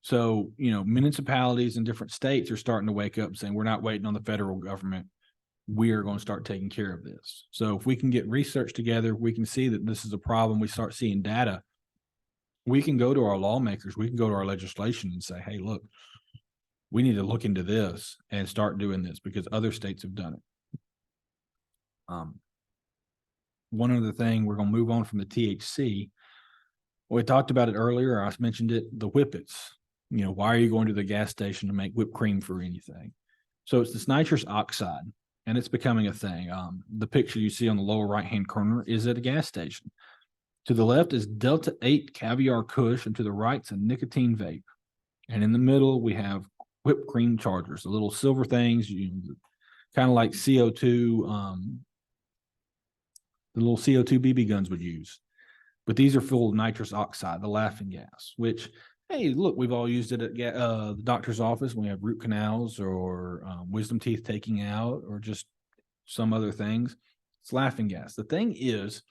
So, municipalities in different states are starting to wake up and saying, we're not waiting on the federal government. We are going to start taking care of this. So if we can get research together, we can see that this is a problem. We start seeing data. We can go to our lawmakers. We can go to our legislation and say, hey, look, we need to look into this and start doing this because other states have done it. One other thing, we're going to move on from the THC. We talked about it earlier. I mentioned it, the whippets. Why are you going to the gas station to make whipped cream for anything? So it's this nitrous oxide, and it's becoming a thing. The picture you see on the lower right-hand corner is at a gas station. To the left is Delta-8 Caviar Kush, and to the right is a nicotine vape. And in the middle, we have whipped cream chargers, the little silver things, kind of like CO2, the little CO2 BB guns would use. But these are full of nitrous oxide, the laughing gas, which, hey, look, we've all used it at the doctor's office when we have root canals or wisdom teeth taking out or just some other things. It's laughing gas. The thing is,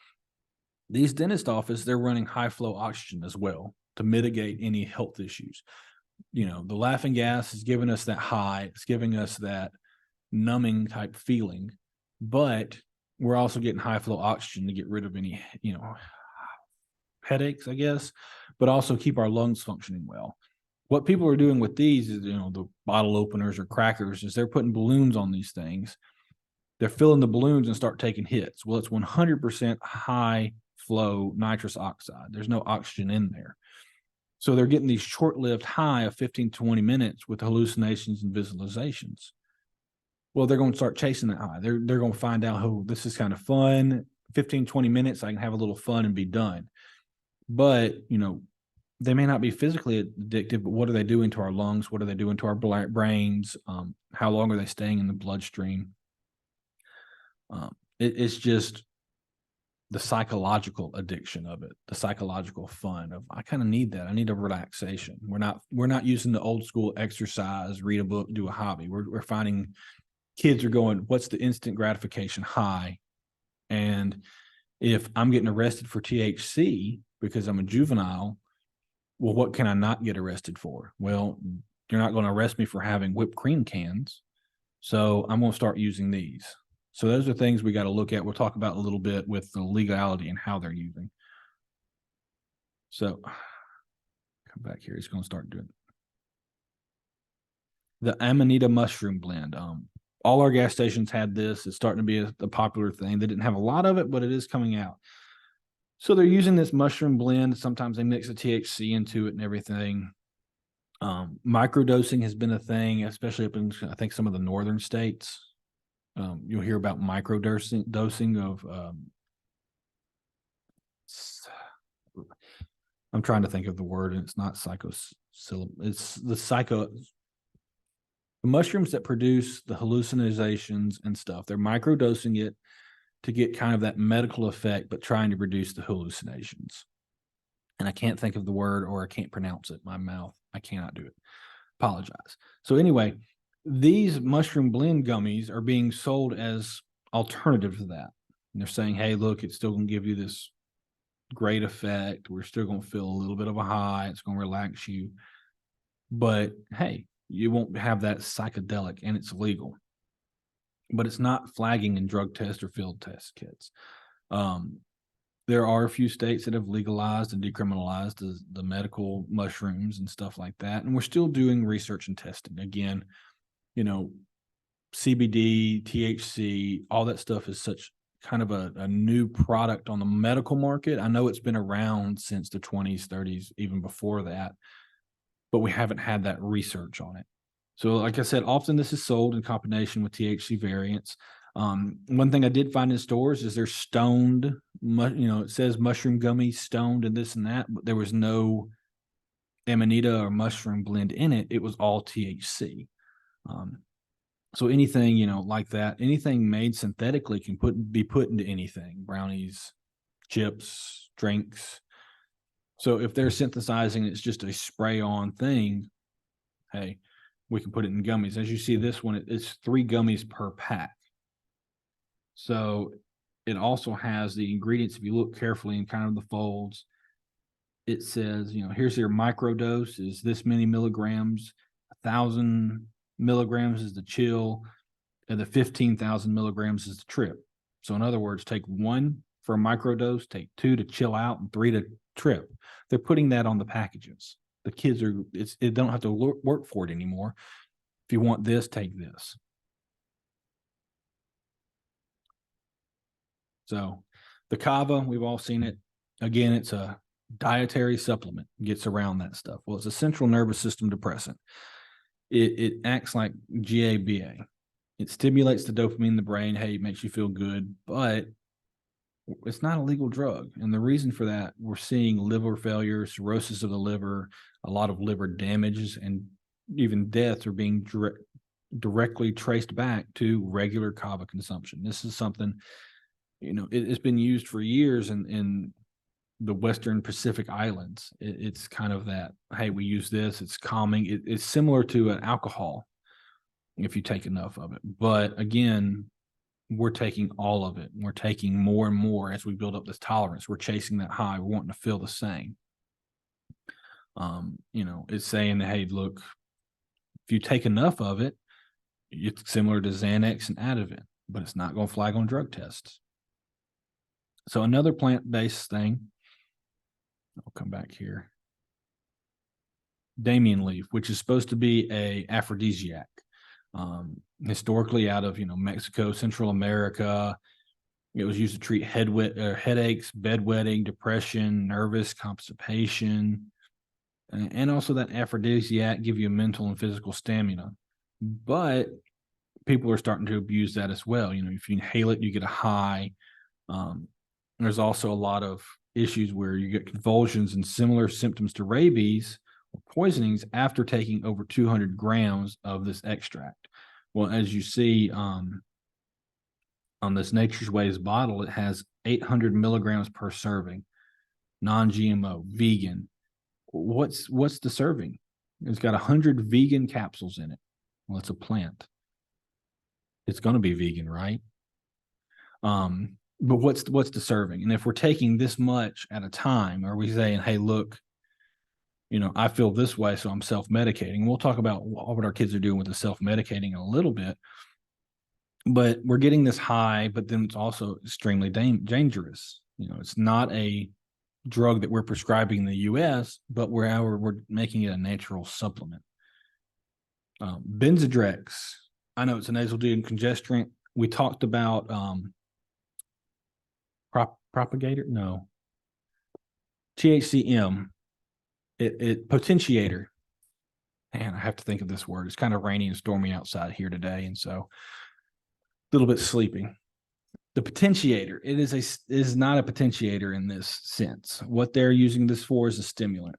these dentist offices, they're running high flow oxygen as well to mitigate any health issues. The laughing gas is giving us that high. It's giving us that numbing type feeling, but we're also getting high flow oxygen to get rid of any, headaches, I guess, but also keep our lungs functioning well. What people are doing with these is, the bottle openers or crackers, is they're putting balloons on these things. they're filling the balloons and start taking hits. Well, it's 100% high flow nitrous oxide. There's no oxygen in there. So they're getting these short-lived high of 15, 20 minutes with hallucinations and visualizations. Well, they're going to start chasing that high. They're going to find out, oh, this is kind of fun. 15, 20 minutes, I can have a little fun and be done. But, they may not be physically addictive, but what are they doing to our lungs? What are they doing to our brains? How long are they staying in the bloodstream? It's just the psychological addiction of it, the psychological fun of, I kind of need that. I need a relaxation. We're not using the old school exercise, read a book, do a hobby. We're finding kids are going, what's the instant gratification high? And if I'm getting arrested for THC because I'm a juvenile, well, what can I not get arrested for? Well, you're not going to arrest me for having whipped cream cans. So I'm going to start using these. So those are things we got to look at. We'll talk about a little bit with the legality and how they're using. So come back here. He's going to start doing the Amanita mushroom blend. All our gas stations had this. It's starting to be a popular thing. They didn't have a lot of it, but it is coming out. So they're using this mushroom blend. Sometimes they mix the THC into it and everything. Microdosing has been a thing, especially up in, I think, some of the northern states. You'll hear about dosing of I'm trying to think of the word, and it's not it's the mushrooms that produce the hallucinations and stuff. They're microdosing it to get kind of that medical effect, but trying to reduce the hallucinations. And I can't think of the word, or I can't pronounce it. My mouth, I cannot do it. Apologize. So anyway, these mushroom blend gummies are being sold as alternative to that. And they're saying, hey, look, it's still going to give you this great effect. We're still going to feel a little bit of a high. It's going to relax you. But hey, you won't have that psychedelic, and it's legal. But it's not flagging in drug test or field test kits. There are a few states that have legalized and decriminalized the medical mushrooms and stuff like that. And we're still doing research and testing. Again, CBD, THC, all that stuff is such kind of a new product on the medical market. I know it's been around since the 20s, 30s, even before that, but we haven't had that research on it. So like I said, often this is sold in combination with THC variants. One thing I did find in stores is there's stoned, it says mushroom gummy stoned and this and that, but there was no Amanita or mushroom blend in it. It was all THC. So anything, like that, anything made synthetically can be put into anything, brownies, chips, drinks. So if they're synthesizing, it's just a spray on thing. Hey, we can put it in gummies. As you see this one, it's 3 gummies per pack. So it also has the ingredients. If you look carefully in kind of the folds, it says, here's your microdose is this many milligrams, 1,000 milligrams is the chill, and the 15,000 milligrams is the trip. So in other words, take 1 for a microdose, take 2 to chill out, and 3 to trip. They're putting that on the packages. The kids they don't have to work for it anymore. If you want this, take this. So the kava, we've all seen it. Again, it's a dietary supplement, gets around that stuff. Well, it's a central nervous system depressant. It acts like GABA. It stimulates the dopamine in the brain. Hey, it makes you feel good, but it's not a legal drug. And the reason for that, we're seeing liver failure, cirrhosis of the liver, a lot of liver damages, and even deaths are being directly traced back to regular kava consumption. This is something, it's been used for years in the Western Pacific Islands. It's kind of that, hey, we use this, it's calming. It's similar to an alcohol if you take enough of it. But again, we're taking all of it. We're taking more and more as we build up this tolerance. We're chasing that high. We're wanting to feel the same. It's saying, hey, look, if you take enough of it, it's similar to Xanax and Ativan, but it's not going to flag on drug tests. So another plant-based thing, I'll come back here. Damian leaf, which is supposed to be a aphrodisiac. Historically out of, Mexico, Central America. It was used to treat headaches, bedwetting, depression, nervous constipation, and also that aphrodisiac, give you a mental and physical stamina. But people are starting to abuse that as well. If you inhale it, you get a high. There's also a lot of issues where you get convulsions and similar symptoms to rabies or poisonings after taking over 200 grams of this extract. Well, as you see on this Nature's Ways bottle, it has 800 milligrams per serving, non-GMO, vegan. What's the serving? It's got 100 vegan capsules in it. Well, it's a plant. It's going to be vegan, right? But what's the serving? And if we're taking this much at a time, are we saying, hey, look, I feel this way, so I'm self-medicating. We'll talk about what our kids are doing with the self-medicating in a little bit. But we're getting this high, but then it's also extremely dangerous. It's not a drug that we're prescribing in the U.S., but we're making it a natural supplement. Benzodrex. I know it's a nasal decongestant. We talked about propagator. No. THCM. It potentiator. Man, I have to think of this word. It's kind of rainy and stormy outside here today, and so a little bit sleeping. The potentiator. It is not a potentiator in this sense. What they're using this for is a stimulant.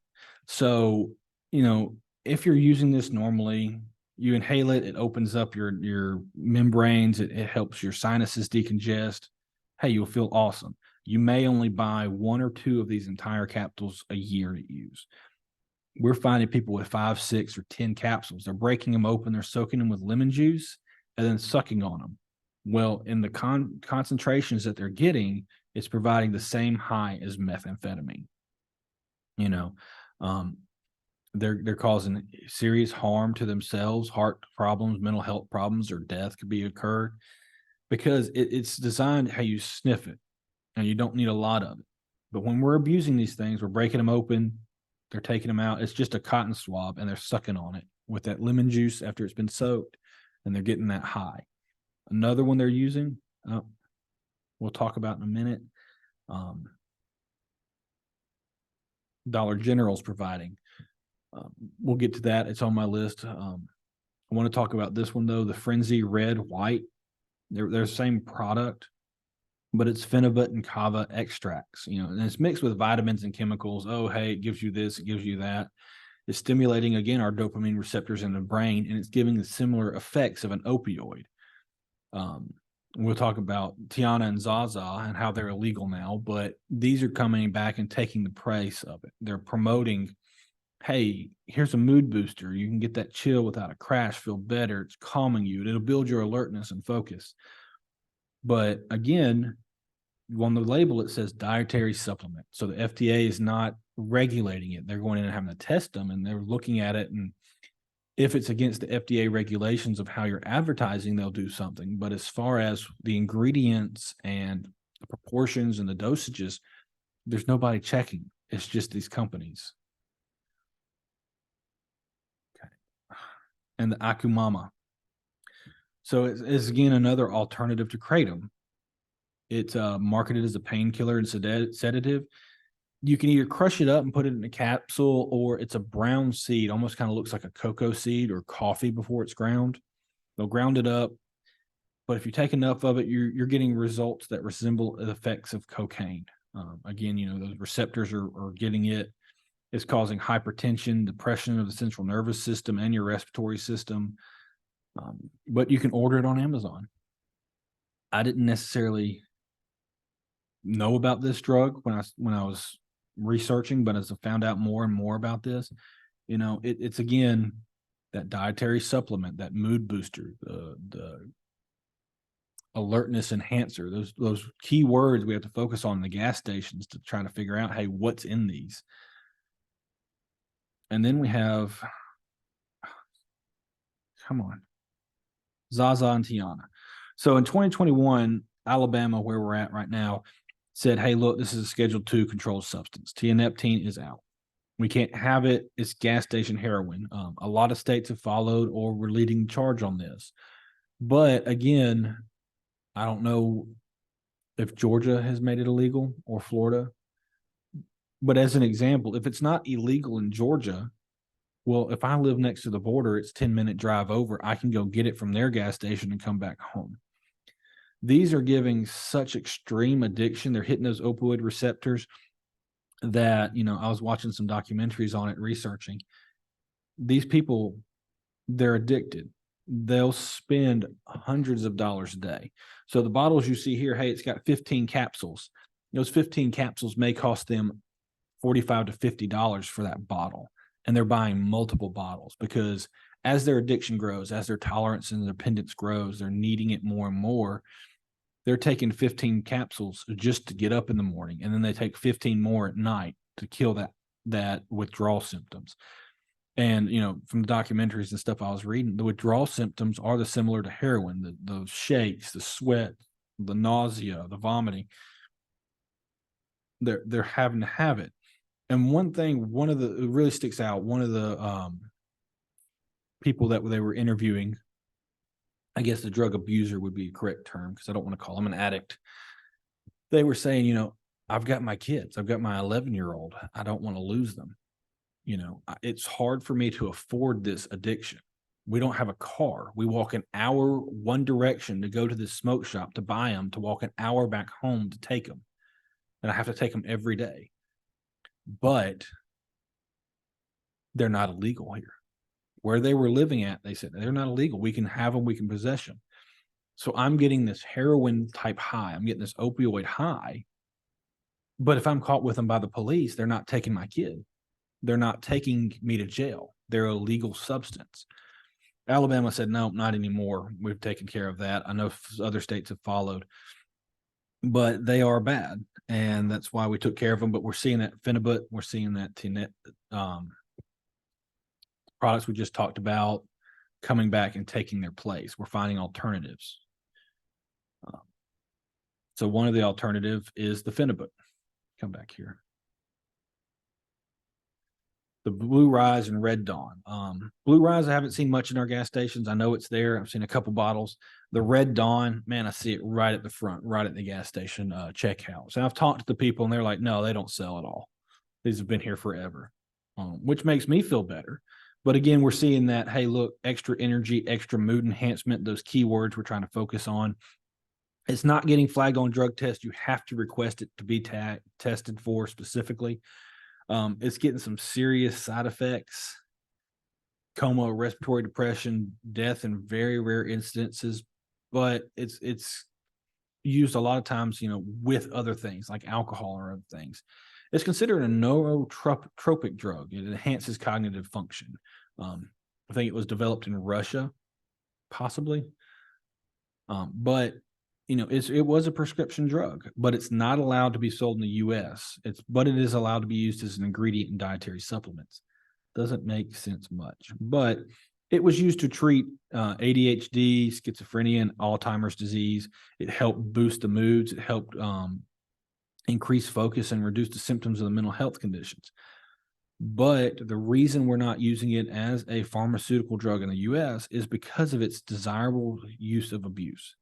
So, if you're using this normally, you inhale it, it opens up your membranes, it helps your sinuses decongest. Hey, you'll feel awesome. You may only buy 1 or 2 of these entire capsules a year to use. We're finding people with 5, 6, or 10 capsules. They're breaking them open, they're soaking them with lemon juice, and then sucking on them. Well, in the concentrations that they're getting, it's providing the same high as methamphetamine. They're causing serious harm to themselves, heart problems, mental health problems, or death could be occurred because it's designed how you sniff it, and you don't need a lot of it. But when we're abusing these things, we're breaking them open, they're taking them out. It's just a cotton swab, and they're sucking on it with that lemon juice after it's been soaked, and they're getting that high. Another one they're using, we'll talk about in a minute. Dollar General's providing. We'll get to that. It's on my list. I want to talk about this one, though, the Frenzy Red White. They're the same product, but it's phenibut and kava extracts, and it's mixed with vitamins and chemicals. Oh, hey, it gives you this, it gives you that. It's stimulating, again, our dopamine receptors in the brain, and it's giving the similar effects of an opioid. We'll talk about Tiana and Zaza and how they're illegal now, but these are coming back and taking the price of it. They're promoting, hey, here's a mood booster. You can get that chill without a crash, feel better. It's calming you. It'll build your alertness and focus. But again, on the label, it says dietary supplement. So the FDA is not regulating it. They're going in and having to test them, and they're looking at it, and if it's against the FDA regulations of how you're advertising, they'll do something. But as far as the ingredients and the proportions and the dosages, there's nobody checking. It's just these companies. Okay. And the Akumama. So it's again another alternative to kratom. It's marketed as a painkiller and sedative. You can either crush it up and put it in a capsule, or it's a brown seed, almost kind of looks like a cocoa seed or coffee before it's ground. They'll ground it up, but if you take enough of it, you're getting results that resemble the effects of cocaine. Again, those receptors are getting it. It's causing hypertension, depression of the central nervous system and your respiratory system. But you can order it on Amazon. I didn't necessarily know about this drug when I was researching, but as I found out more and more about this, it's again that dietary supplement, that mood booster, the alertness enhancer, those key words we have to focus on in the gas stations to try to figure out, hey, what's in these. And then we have, come on, Zaza and Tiana. So in 2021, Alabama, where we're at right now, said, hey, look, this is a Schedule II controlled substance. Tianeptine is out. We can't have it. It's gas station heroin. A lot of states have followed or were leading charge on this. But again, I don't know if Georgia has made it illegal or Florida. But as an example, if it's not illegal in Georgia, well, if I live next to the border, it's 10-minute drive over. I can go get it from their gas station and come back home. These are giving such extreme addiction. They're hitting those opioid receptors that, I was watching some documentaries on it, researching. These people, they're addicted. They'll spend hundreds of dollars a day. So the bottles you see here, hey, it's got 15 capsules. Those 15 capsules may cost them $45 to $50 for that bottle. And they're buying multiple bottles because as their addiction grows, as their tolerance and their dependence grows, they're needing it more and more. They're taking 15 capsules just to get up in the morning, and then they take 15 more at night to kill that withdrawal symptoms. And from the documentaries and stuff I was reading, the withdrawal symptoms are similar to heroin: the shakes, the sweat, the nausea, the vomiting. They're having to have it. And it really sticks out. One of the people that they were interviewing, I guess the drug abuser would be a correct term because I don't want to call him an addict. They were saying, I've got my kids. I've got my 11-year-old. I don't want to lose them. It's hard for me to afford this addiction. We don't have a car. We walk an hour one direction to go to this smoke shop to buy them, to walk an hour back home to take them. And I have to take them every day. But they're not illegal here. Where they were living at, they said they're not illegal. We can have them, we can possess them. So I'm getting this heroin type high. I'm getting this opioid high. But if I'm caught with them by the police, they're not taking my kid. They're not taking me to jail. They're a legal substance. Alabama said, no, not anymore. We've taken care of that. I know other states have followed, but they are bad. And that's why we took care of them. But we're seeing that Phenibut, we're seeing that products we just talked about coming back and taking their place. We're finding alternatives. So one of the alternative is the Phenibut. Come back here. The Blue Rise and Red Dawn. Blue Rise, I haven't seen much in our gas stations. I know it's there. I've seen a couple bottles. The Red Dawn, man, I see it right at the front, right at the gas station checkouts. And I've talked to the people and they're like, no, they don't sell at all. These have been here forever, which makes me feel better. But again, we're seeing that, hey, look, extra energy, extra mood enhancement, those keywords we're trying to focus on. It's not getting flagged on drug test. You have to request it to be tested for specifically. It's getting some serious side effects, coma, respiratory depression, death in very rare instances, but it's used a lot of times, with other things like alcohol or other things. It's considered a neurotropic drug. It enhances cognitive function. I think it was developed in Russia, possibly. But it was a prescription drug, but it's not allowed to be sold in the U.S. But it is allowed to be used as an ingredient in dietary supplements. Doesn't make sense much, but it was used to treat ADHD, schizophrenia, and Alzheimer's disease. It helped boost the moods. It helped increase focus and reduce the symptoms of the mental health conditions. But the reason we're not using it as a pharmaceutical drug in the U.S. is because of its desirable use of abuse.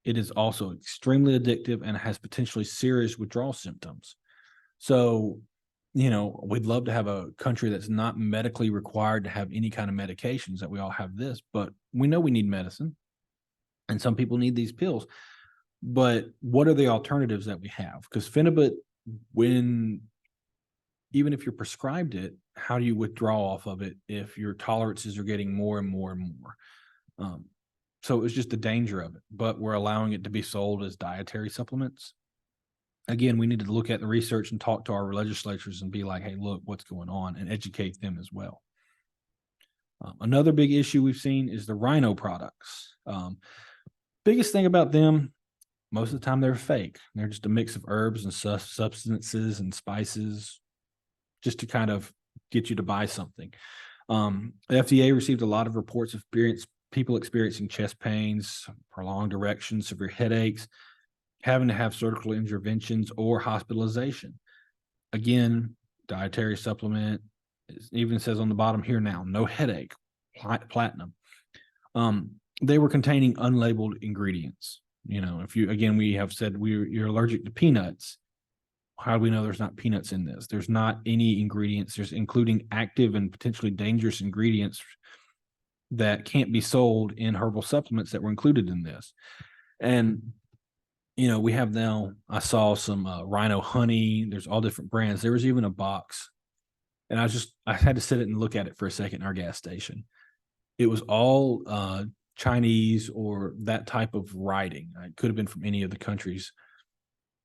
It is also extremely addictive and has potentially serious withdrawal symptoms. So, we'd love to have a country that's not medically required to have any kind of medications, that we all have this, but we know we need medicine and some people need these pills. But what are the alternatives that we have? Because Phenibut, even if you're prescribed it, how do you withdraw off of it if your tolerances are getting more and more and more? So it was just the danger of it, but we're allowing it to be sold as dietary supplements. Again, we need to look at the research and talk to our legislatures and be like, hey, look, what's going on, and educate them as well. Another big issue we've seen is the Rhino products. Biggest thing about them, most of the time they're fake. They're just a mix of herbs and substances and spices just to kind of get you to buy something. The FDA received a lot of reports of people experiencing chest pains, prolonged erections, severe headaches, having to have surgical interventions or hospitalization. Again, dietary supplement, It even says on the bottom here now, no headache, platinum. They were containing unlabeled ingredients. You know, if you, again, we have said you're allergic to peanuts. How do we know there's not peanuts in this? There's not any ingredients. There's including active and potentially dangerous ingredients that can't be sold in herbal supplements that were included in this. And, you know, we have now, I saw some rhino honey. There's all different brands. There was even a box. And I had to sit it and look at it for a second in our gas station. It was all Chinese or that type of writing. It could have been from any of the countries.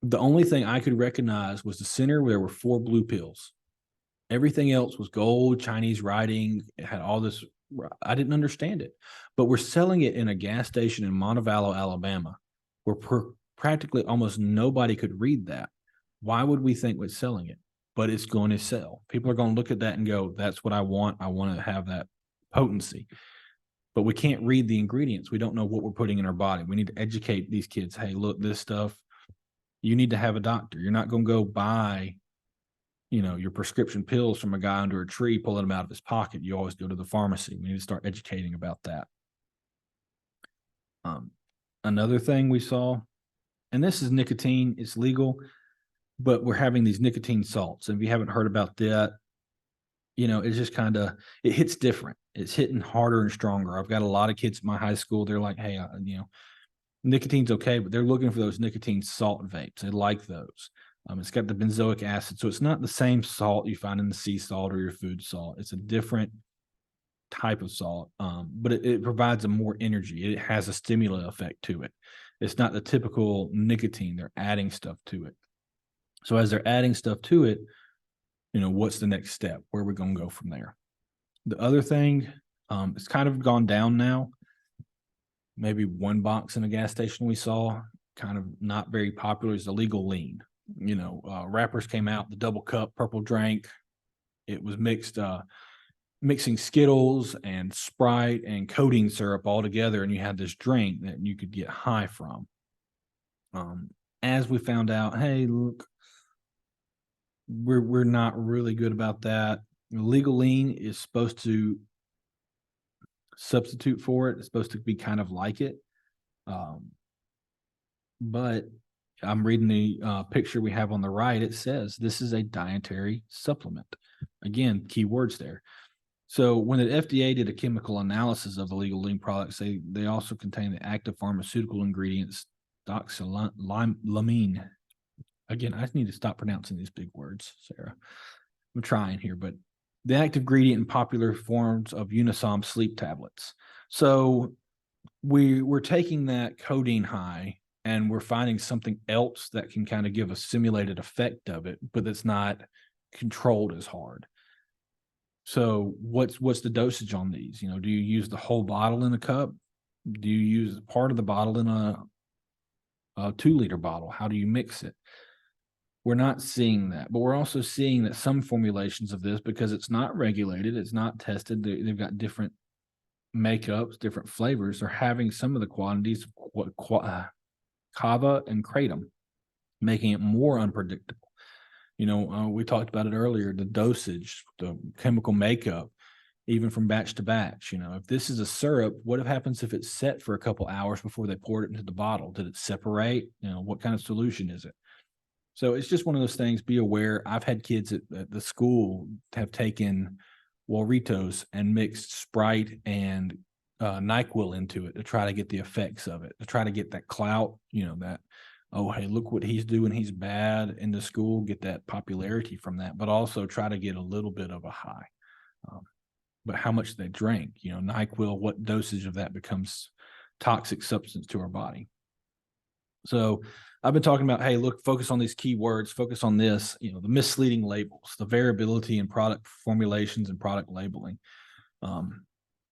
The only thing I could recognize was the center where there were 4 blue pills. Everything else was gold, Chinese writing. It had all this. I didn't understand it, but we're selling it in a gas station in Montevallo, Alabama, where practically almost nobody could read that. Why would we think we're selling it? But it's going to sell. People are going to look at that and go, that's what I want. I want to have that potency. But we can't read the ingredients. We don't know what we're putting in our body. We need to educate these kids. Hey, look, this stuff, you need to have a doctor. You're not going to go buy, you know, your prescription pills from a guy under a tree, pulling them out of his pocket. You always go to the pharmacy. We need to start educating about that. Another thing we saw, and this is nicotine, it's legal, but we're having these nicotine salts. And if you haven't heard about that, you know, it's just kind of, it hits different. It's hitting harder and stronger. I've got a lot of kids in my high school. They're like, hey, you know, nicotine's okay, but they're looking for those nicotine salt vapes. They like those. It's got the benzoic acid. So it's not the same salt you find in the sea salt or your food salt. It's a different type of salt, but it provides a more energy. It has a stimulant effect to it. It's not the typical nicotine. They're adding stuff to it. So as they're adding stuff to it, you know, what's the next step? Where are we going to go from there? The other thing, it's kind of gone down now. Maybe one box in a gas station we saw, kind of not very popular, is illegal lean. You know, wrappers came out, the double cup purple drink. It was mixing Skittles and Sprite and codeine syrup all together, and you had this drink that you could get high from. As we found out, hey, look, we're not really good about that. Legal lean is supposed to substitute for it. It's supposed to be kind of like it. But I'm reading the picture we have on the right. It says this is a dietary supplement. Again, key words there. So when the FDA did a chemical analysis of the legal lean products, they also contain the active pharmaceutical ingredients doxylamine. Again, I need to stop pronouncing these big words, Sarah. I'm trying here, but the active ingredient in popular forms of Unisom sleep tablets. So we're taking that codeine high and we're finding something else that can kind of give a simulated effect of it, but it's not controlled as hard. So what's the dosage on these? You know, do you use the whole bottle in a cup? Do you use part of the bottle in a 2-liter bottle? How do you mix it? We're not seeing that, but we're also seeing that some formulations of this, because it's not regulated, it's not tested, they've got different makeups, different flavors, are having some of the quantities of kava and kratom, making it more unpredictable. You know, we talked about it earlier, the dosage, the chemical makeup, even from batch to batch. You know, if this is a syrup, what happens if it's set for a couple hours before they poured it into the bottle? Did it separate? You know, what kind of solution is it? So it's just one of those things. Be aware. I've had kids at the school have taken Warritos and mixed Sprite and NyQuil into it to try to get the effects of it, to try to get that clout, you know, that, oh, hey, look what he's doing. He's bad in the school, get that popularity from that, but also try to get a little bit of a high. But how much they drink, you know, NyQuil, what dosage of that becomes toxic substance to our body. So I've been talking about, hey, look, focus on these keywords, focus on this, you know, the misleading labels, the variability in product formulations and product labeling.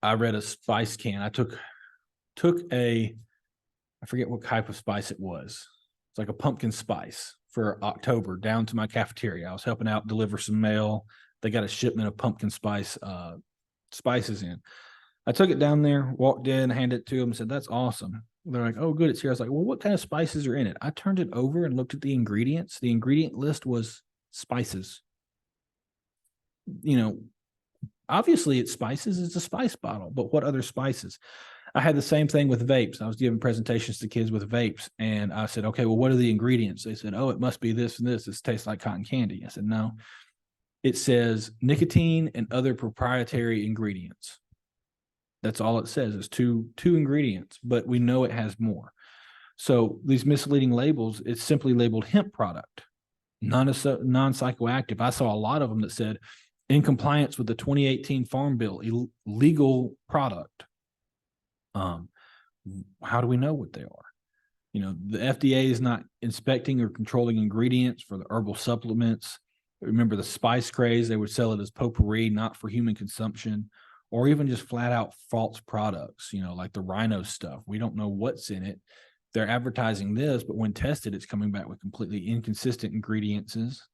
I read a spice can. I took I forget what type of spice it was. It's like a pumpkin spice for October down to my cafeteria. I was helping out deliver some mail. They got a shipment of pumpkin spice spices in. I took it down there, walked in, handed it to them, and said, that's awesome. They're like, oh, good, it's here. I was like, well, what kind of spices are in it? I turned it over and looked at the ingredients. The ingredient list was spices. You know, Obviously, it's spices. It's a spice bottle, but what other spices? I had the same thing with vapes. I was giving presentations to kids with vapes, and I said, okay, well, what are the ingredients? They said, oh, it must be this and this. It tastes like cotton candy. I said, no, it says nicotine and other proprietary ingredients. That's all it says is two ingredients, but we know it has more. So these misleading labels, it's simply labeled hemp product, non-psychoactive. I saw a lot of them that said in compliance with the 2018 Farm Bill, legal product. How do we know what they are? You know, the FDA is not inspecting or controlling ingredients for the herbal supplements. Remember the spice craze, they would sell it as potpourri, not for human consumption, or even just flat out false products, you know, like the rhino stuff. We don't know what's in it. They're advertising this, but when tested, it's coming back with completely inconsistent ingredients.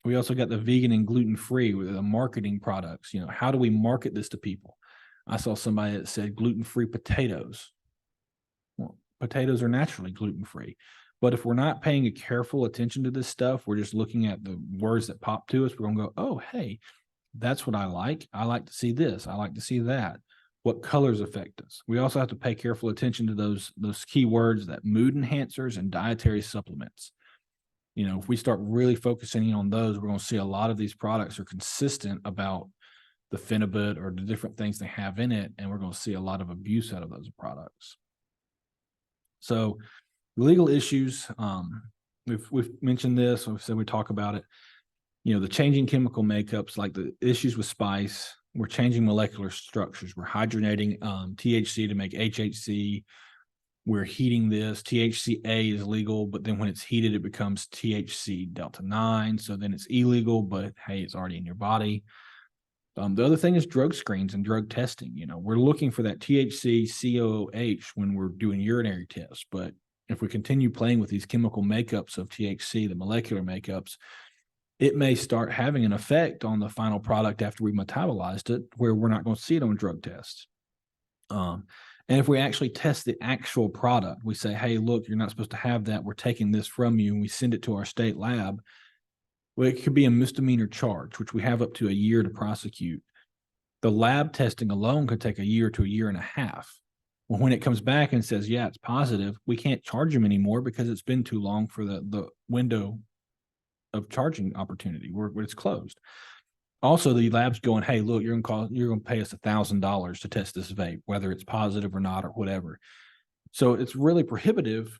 We also got the vegan and gluten-free with the marketing products. You know, how do we market this to people? I saw somebody that said gluten-free potatoes. Well, potatoes are naturally gluten-free. But if we're not paying a careful attention to this stuff, we're just looking at the words that pop to us. We're going to go, oh, hey, that's what I like. I like to see this. I like to see that. What colors affect us? We also have to pay careful attention to those key words, that mood enhancers and dietary supplements. You know, if we start really focusing on those, we're going to see a lot of these products are consistent about the phenibut or the different things they have in it, and we're going to see a lot of abuse out of those products. So legal issues, we've mentioned this. We've said we talk about it. You know, the changing chemical makeups, like the issues with spice. We're changing molecular structures. We're hydrogenating THC to make HHC. We're heating this. THCA is legal, but then when it's heated, it becomes THC delta 9. So then it's illegal, but hey, it's already in your body. The other thing is drug screens and drug testing. You know, we're looking for that THC COOH when we're doing urinary tests. But if we continue playing with these chemical makeups of THC, the molecular makeups, it may start having an effect on the final product after we metabolized it, where we're not going to see it on drug tests. And if we actually test the actual product, we say, hey, look, you're not supposed to have that. We're taking this from you, and we send it to our state lab. Well, it could be a misdemeanor charge, which we have up to a year to prosecute. The lab testing alone could take a year to a year and a half. Well, when it comes back and says, yeah, it's positive, we can't charge them anymore because it's been too long for the window of charging opportunity where it's closed. Also, the lab's going, hey, look, you're going to pay us $1,000 to test this vape, whether it's positive or not or whatever. So it's really prohibitive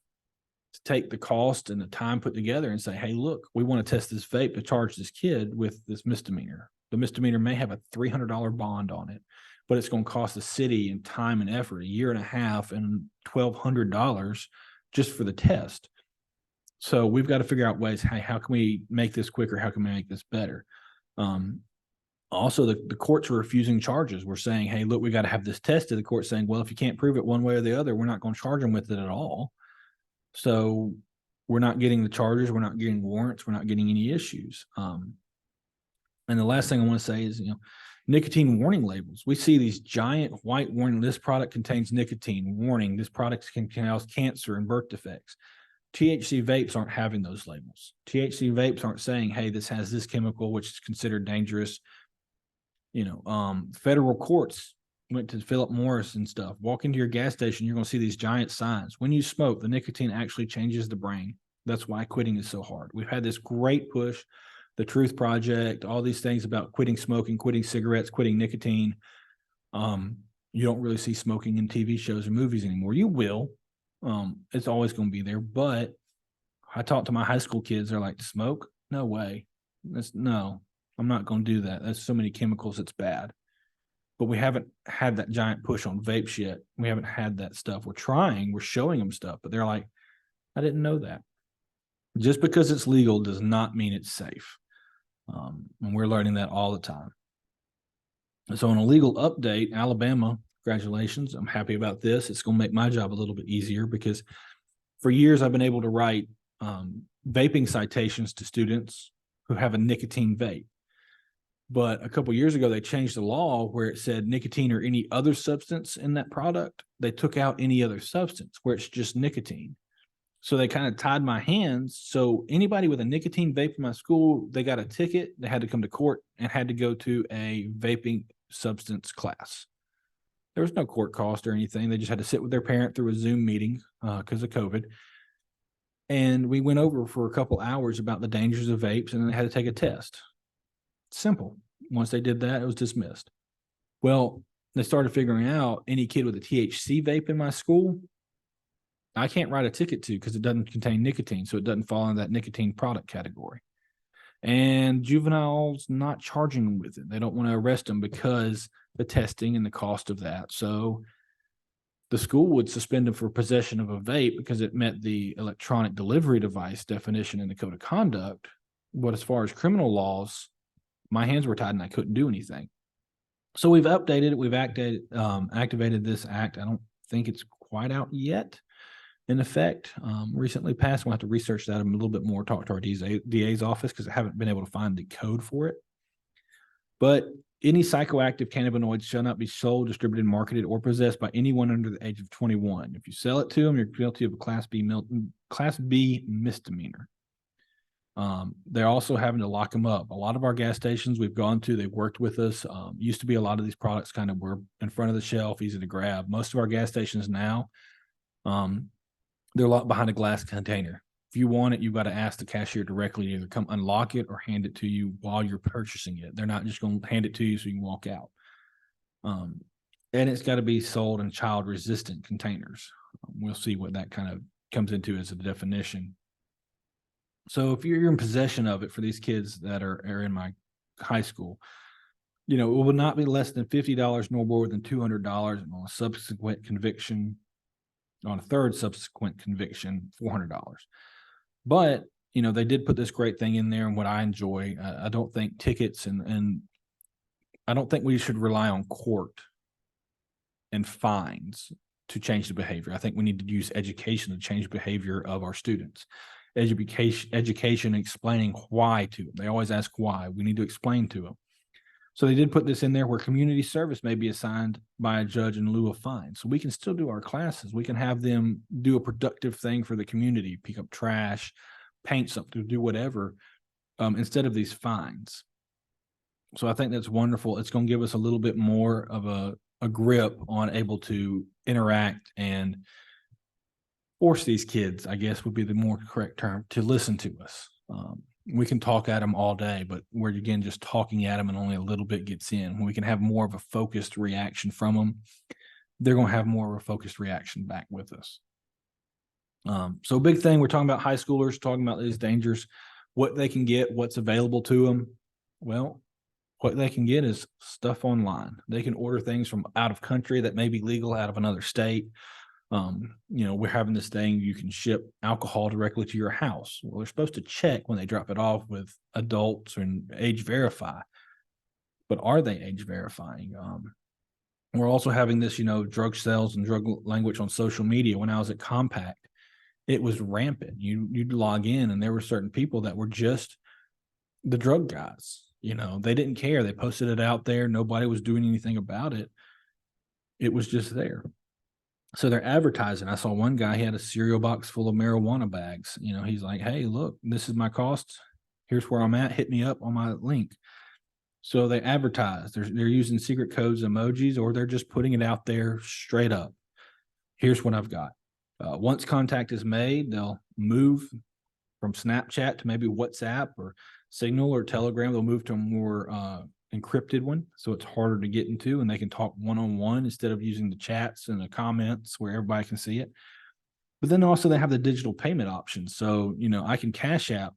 to take the cost and the time put together and say, hey, look, we want to test this vape to charge this kid with this misdemeanor. The misdemeanor may have a $300 bond on it, but it's going to cost the city in time and effort a year and a half and $1,200 just for the test. So we've got to figure out ways, hey, how can we make this quicker? How can we make this better? Also, the courts are refusing charges. We're saying, hey, look, we got to have this tested. The court's saying, well, if you can't prove it one way or the other, we're not going to charge them with it at all. So we're not getting the charges. We're not getting warrants. We're not getting any issues. And the last thing I want to say is, you know, nicotine warning labels. We see these giant white warning. This product contains nicotine. Warning, this product can cause cancer and birth defects. THC vapes aren't having those labels. THC vapes aren't saying, hey, this has this chemical, which is considered dangerous. You know, federal courts went to Philip Morris and stuff. Walk into your gas station, you're going to see these giant signs. When you smoke, the nicotine actually changes the brain. That's why quitting is so hard. We've had this great push, the Truth Project, all these things about quitting smoking, quitting cigarettes, quitting nicotine. You don't really see smoking in TV shows or movies anymore. You will. It's always going to be there. But I talk to my high school kids. They're like, smoke? No way. No, I'm not going to do that. That's so many chemicals. It's bad. But we haven't had that giant push on vapes yet. We haven't had that stuff. We're trying. We're showing them stuff. But they're like, I didn't know that. Just because it's legal does not mean it's safe. And we're learning that all the time. So on a legal update, Alabama, congratulations. I'm happy about this. It's going to make my job a little bit easier because for years I've been able to write vaping citations to students who have a nicotine vape. But a couple of years ago, they changed the law where it said nicotine or any other substance in that product. They took out any other substance where it's just nicotine. So they kind of tied my hands. So anybody with a nicotine vape in my school, they got a ticket. They had to come to court and had to go to a vaping substance class. There was no court cost or anything. They just had to sit with their parent through a Zoom meeting because of COVID. And we went over for a couple hours about the dangers of vapes, and then they had to take a test. Simple. Once they did that, it was dismissed. Well, they started figuring out any kid with a THC vape in my school, I can't write a ticket to because it doesn't contain nicotine. So it doesn't fall in that nicotine product category. And juveniles not charging them with it. They don't want to arrest them because the testing and the cost of that. So the school would suspend them for possession of a vape because it met the electronic delivery device definition in the code of conduct. But as far as criminal laws, my hands were tied and I couldn't do anything. So we've updated it. We've activated this act. I don't think it's quite out yet in effect. Recently passed. We'll have to research that a little bit more, talk to our DA's office because I haven't been able to find the code for it. But any psychoactive cannabinoids shall not be sold, distributed, marketed, or possessed by anyone under the age of 21. If you sell it to them, you're guilty of a Class B misdemeanor. They're also having to lock them up. A lot of our gas stations we've gone to, they've worked with us. Used to be a lot of these products kind of were in front of the shelf, easy to grab. Most of our gas stations now, they're locked behind a glass container. If you want it, you've got to ask the cashier directly to either come unlock it or hand it to you while you're purchasing it. They're not just going to hand it to you so you can walk out. And it's got to be sold in child resistant containers. We'll see what that kind of comes into as a definition. So if you're in possession of it for these kids that are in my high school, it will not be less than $50 nor more than $200 on a subsequent conviction. On a third subsequent conviction, $400. But, they did put this great thing in there. And what I enjoy, I don't think tickets and I don't think we should rely on court and fines to change the behavior. I think we need to use education to change behavior of our students. Education explaining why to them. They always ask why. We need to explain to them. So they did put this in there where community service may be assigned by a judge in lieu of fine. So we can still do our classes. We can have them do a productive thing for the community, pick up trash, paint something, do whatever, instead of these fines. So I think that's wonderful. It's going to give us a little bit more of a grip on able to interact and force these kids, I guess would be the more correct term, to listen to us. We can talk at them all day, but we're again just talking at them and only a little bit gets in. When we can have more of a focused reaction from them, they're going to have more of a focused reaction back with us. So big thing, we're talking about high schoolers, talking about these dangers, what they can get, what's available to them. Well, what they can get is stuff online. They can order things from out of country that may be legal out of another state. We're having this thing, you can ship alcohol directly to your house. Well, they're supposed to check when they drop it off with adults and age verify, but are they age verifying? We're also having this, drug sales and drug language on social media. When I was at Compact, it was rampant. You'd log in and there were certain people that were just the drug guys. They didn't care. They posted it out there. Nobody was doing anything about it. It was just there. So they're advertising. I saw one guy, he had a cereal box full of marijuana bags. He's like, hey, look, this is my cost. Here's where I'm at. Hit me up on my link. So they advertise. They're using secret codes, emojis, or they're just putting it out there straight up. Here's what I've got. Once contact is made, they'll move from Snapchat to maybe WhatsApp or Signal or Telegram. They'll move to a more encrypted one, so it's harder to get into, and they can talk one-on-one instead of using the chats and the comments where everybody can see it. But then also they have the digital payment options. So, I can Cash App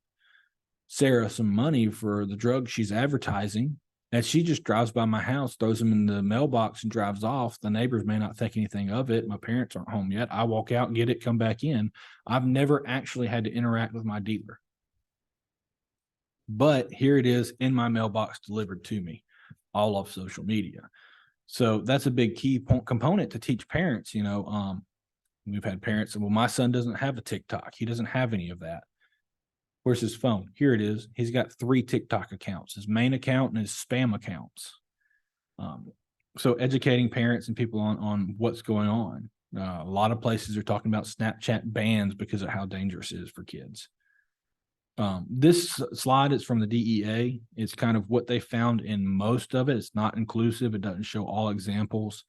Sarah some money for the drug she's advertising, and she just drives by my house, throws them in the mailbox and drives off. The neighbors may not think anything of it. My parents aren't home yet. I walk out, get it, come back in. I've never actually had to interact with my dealer. But here it is in my mailbox delivered to me, all off social media. So that's a big key component to teach parents. We've had parents say, well, my son doesn't have a TikTok. He doesn't have any of that. Where's his phone? Here it is. He's got 3 TikTok accounts, his main account and his spam accounts. So educating parents and people on what's going on. A lot of places are talking about Snapchat bans because of how dangerous it is for kids. This slide is from the DEA. It's kind of what they found in most of it. It's not inclusive. It doesn't show all examples.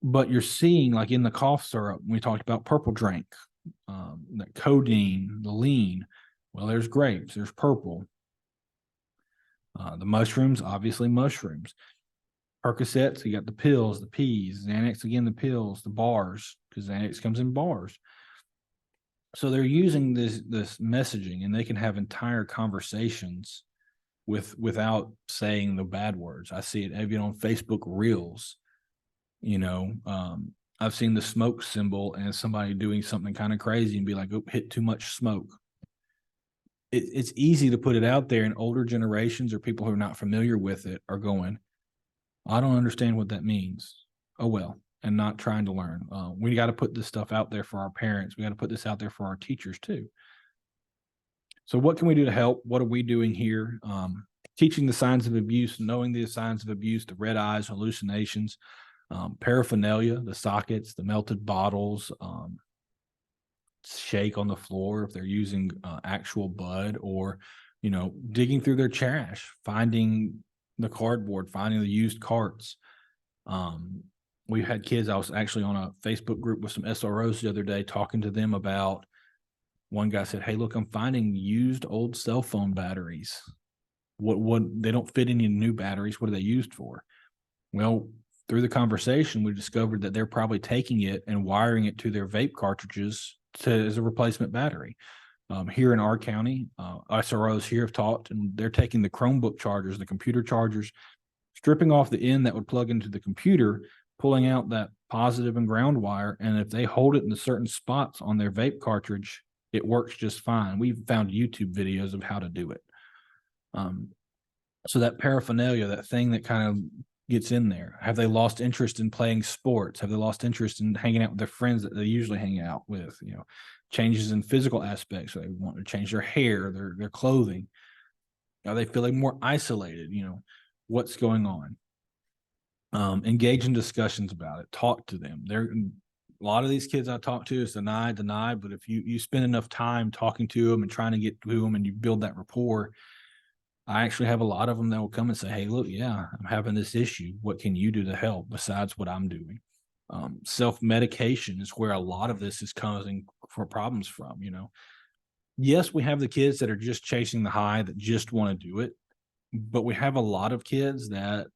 But you're seeing, like in the cough syrup, we talked about purple drink, the codeine, the lean. Well, there's grapes, there's purple. The mushrooms, obviously mushrooms. Percocets, you got the pills, the P's, Xanax, again, the pills, the bars, because Xanax comes in bars. So they're using this messaging, and they can have entire conversations without saying the bad words. I see it even on Facebook Reels. I've seen the smoke symbol and somebody doing something kind of crazy and be like, "Oh, hit too much smoke." It's easy to put it out there, and older generations or people who are not familiar with it are going, "I don't understand what that means." Oh, well, and not trying to learn. We got to put this stuff out there for our parents. We got to put this out there for our teachers too. So what can we do to help? What are we doing here? Teaching the signs of abuse, knowing the signs of abuse, the red eyes, hallucinations, paraphernalia, the sockets, the melted bottles, shake on the floor if they're using actual bud, or, digging through their trash, finding the cardboard, finding the used carts. We had kids. I was actually on a Facebook group with some SROs the other day talking to them about, one guy said, "Hey, look, I'm finding used old cell phone batteries. What they don't fit any new batteries. What are they used for?" Well, through the conversation, we discovered that they're probably taking it and wiring it to their vape cartridges as a replacement battery. Here in our county, SROs here have talked, and they're taking the Chromebook chargers, the computer chargers, stripping off the end that would plug into the computer, pulling out that positive and ground wire, and if they hold it in the certain spots on their vape cartridge, it works just fine. We've found YouTube videos of how to do it. So that paraphernalia, that thing that kind of gets in there. Have they lost interest in playing sports? Have they lost interest in hanging out with their friends that they usually hang out with? Changes in physical aspects. They want to change their hair, their clothing. Are they feeling more isolated? What's going on? Engage in discussions about it. Talk to them. A lot of these kids I talk to is deny, but if you spend enough time talking to them and trying to get to them and you build that rapport, I actually have a lot of them that will come and say, "Hey, look, yeah, I'm having this issue. What can you do to help besides what I'm doing?" Self-medication is where a lot of this is causing for problems from. Yes, we have the kids that are just chasing the high, that just want to do it, but we have a lot of kids that,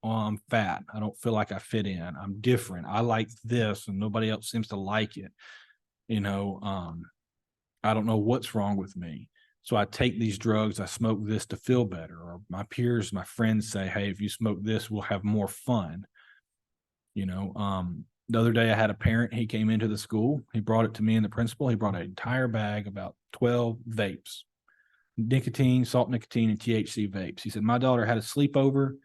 "Oh, I'm fat. I don't feel like I fit in. I'm different. I like this and nobody else seems to like it. I don't know what's wrong with me. So I take these drugs, I smoke this to feel better." Or my peers, my friends say, "Hey, if you smoke this, we'll have more fun." The other day I had a parent, he came into the school, he brought it to me and the principal, he brought an entire bag, about 12 vapes, nicotine, salt nicotine, and THC vapes. He said, "My daughter had a sleepover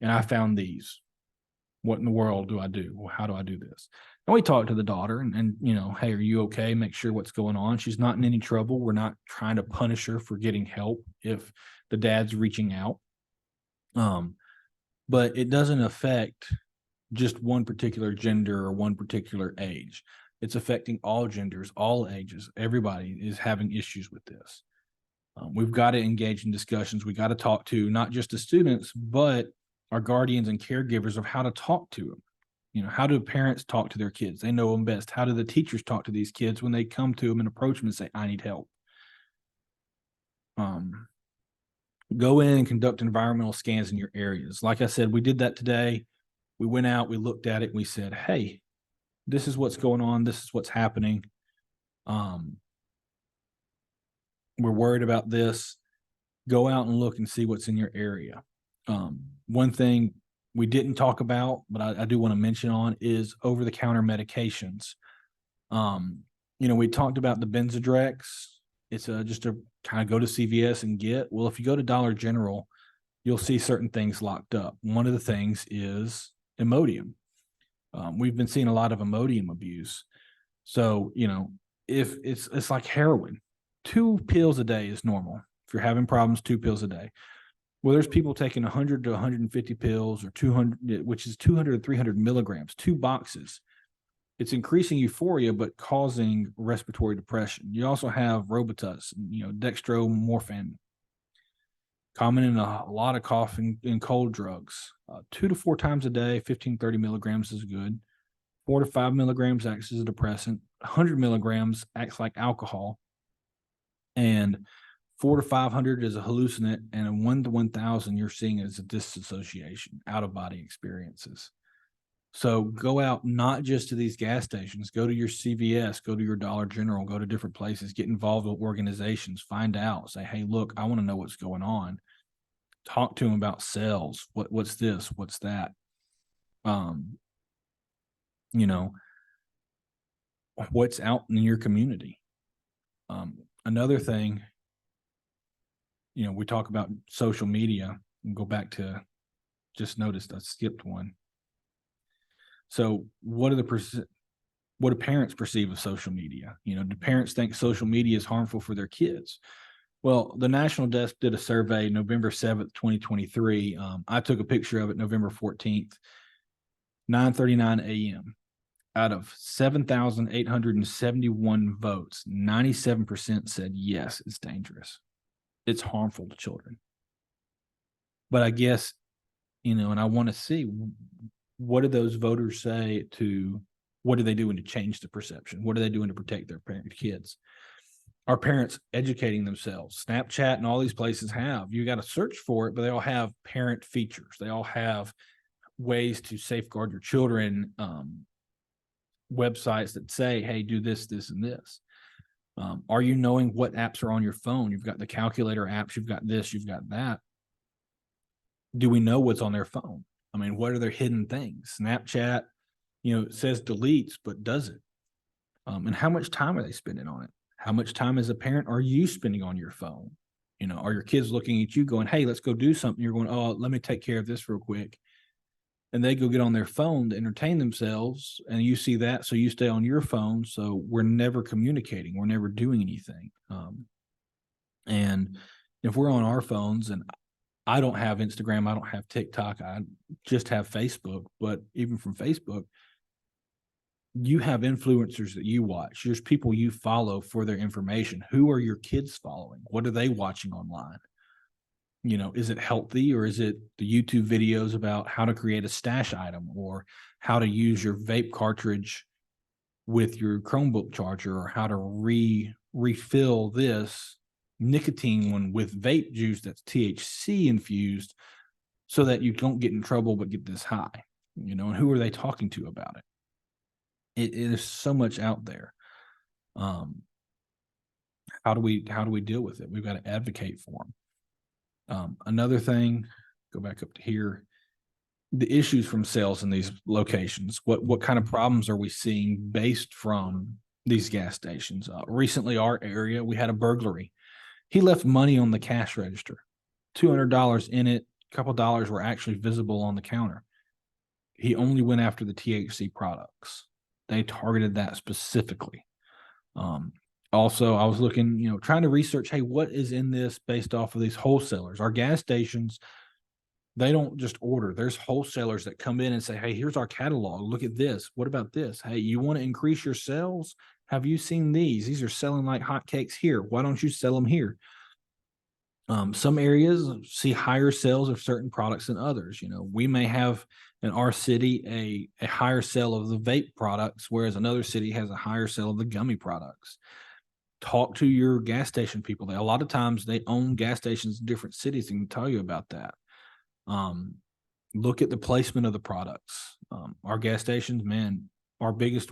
and I found these. What in the world do I do? Well, how do I do this?" And we talked to the daughter and "Hey, are you okay? Make sure what's going on." She's not in any trouble. We're not trying to punish her for getting help if the dad's reaching out. But it doesn't affect just one particular gender or one particular age. It's affecting all genders, all ages. Everybody is having issues with this. We've got to engage in discussions. We got to talk to not just the students, but our guardians and caregivers of how to talk to them. How do parents talk to their kids? They know them best. How do the teachers talk to these kids when they come to them and approach them and say, "I need help"? Go in and conduct environmental scans in your areas. Like I said, we did that today. We went out, we looked at it, and we said, "Hey, this is what's going on. This is what's happening. We're worried about this. Go out and look and see what's in your area." One thing we didn't talk about, but I do want to mention on, is over-the-counter medications. We talked about the Benzodrex. It's just a kind of go to CVS and get. Well, if you go to Dollar General, you'll see certain things locked up. One of the things is Imodium. We've been seeing a lot of Imodium abuse. So, if it's like heroin, 2 pills a day is normal. If you're having problems, 2 pills a day. Well, there's people taking 100 to 150 pills or 200, which is 200 to 300 milligrams, 2 boxes. it's increasing euphoria, but causing respiratory depression. You also have Robitussin, dextromorphan, common in a lot of cough and cold drugs. 2 to 4 times a day, 15, 30 milligrams is good. 4 to 5 milligrams acts as a depressant. 100 milligrams acts like alcohol. And 4 to 500 is a hallucinant. And a 1 to 1,000 you're seeing as a disassociation, out of body experiences. So go out, not just to these gas stations, go to your CVS, go to your Dollar General, go to different places, get involved with organizations, find out, say, hey, look, I want to know what's going on. Talk to them about sales. What's this? What's that? You know, what's out in your community. Another thing, we talk about social media and go back to, just noticed I skipped one. So what do parents perceive of social media? Do parents think social media is harmful for their kids? Well, the National Desk did a survey November 7th, 2023. I took a picture of it November 14th, 9:39 a.m. Out of 7,871 votes, 97% said yes, it's dangerous. It's harmful to children. But I guess, and I want to see, what do those voters say to, what are they doing to change the perception? What are they doing to protect their kids? Are parents educating themselves? Snapchat and all these places you got to search for it, but they all have parent features. They all have ways to safeguard your children, websites that say, hey, do this, this, and this. Are you knowing what apps are on your phone? You've got the calculator apps, you've got this, you've got that. Do we know what's on their phone? I mean, what are their hidden things? Snapchat, it says deletes, but does it? And how much time are they spending on it? How much time as a parent are you spending on your phone? Are your kids looking at you going, hey, let's go do something? You're going, oh, let me take care of this real quick. And they go get on their phone to entertain themselves, and you see that, so you stay on your phone. So we're never communicating. We're never doing anything. And if we're on our phones, and I don't have Instagram, I don't have TikTok, I just have Facebook. But even from Facebook, you have influencers that you watch. There's people you follow for their information. Who are your kids following? What are they watching online? Is it healthy, or is it the YouTube videos about how to create a stash item, or how to use your vape cartridge with your Chromebook charger, or how to refill this nicotine one with vape juice that's THC infused so that you don't get in trouble but get this high, and who are they talking to about it? It is so much out there. How do we deal with it? We've got to advocate for them. Another thing, go back up to here, the issues from sales in these locations. What kind of problems are we seeing based from these gas stations? Recently, our area, we had a burglary. He left money on the cash register, $200 in it, a couple dollars were actually visible on the counter. He only went after the THC products. They targeted that specifically. Also, I was looking, trying to research, hey, what is in this based off of these wholesalers? Our gas stations, they don't just order. There's wholesalers that come in and say, hey, here's our catalog. Look at this. What about this? Hey, you want to increase your sales? Have you seen these? These are selling like hotcakes here. Why don't you sell them here? Some areas see higher sales of certain products than others. We may have in our city a higher sale of the vape products, whereas another city has a higher sale of the gummy products. Talk to your gas station people. A lot of times they own gas stations in different cities and can tell you about that. Look at the placement of the products. Our gas stations, man, our biggest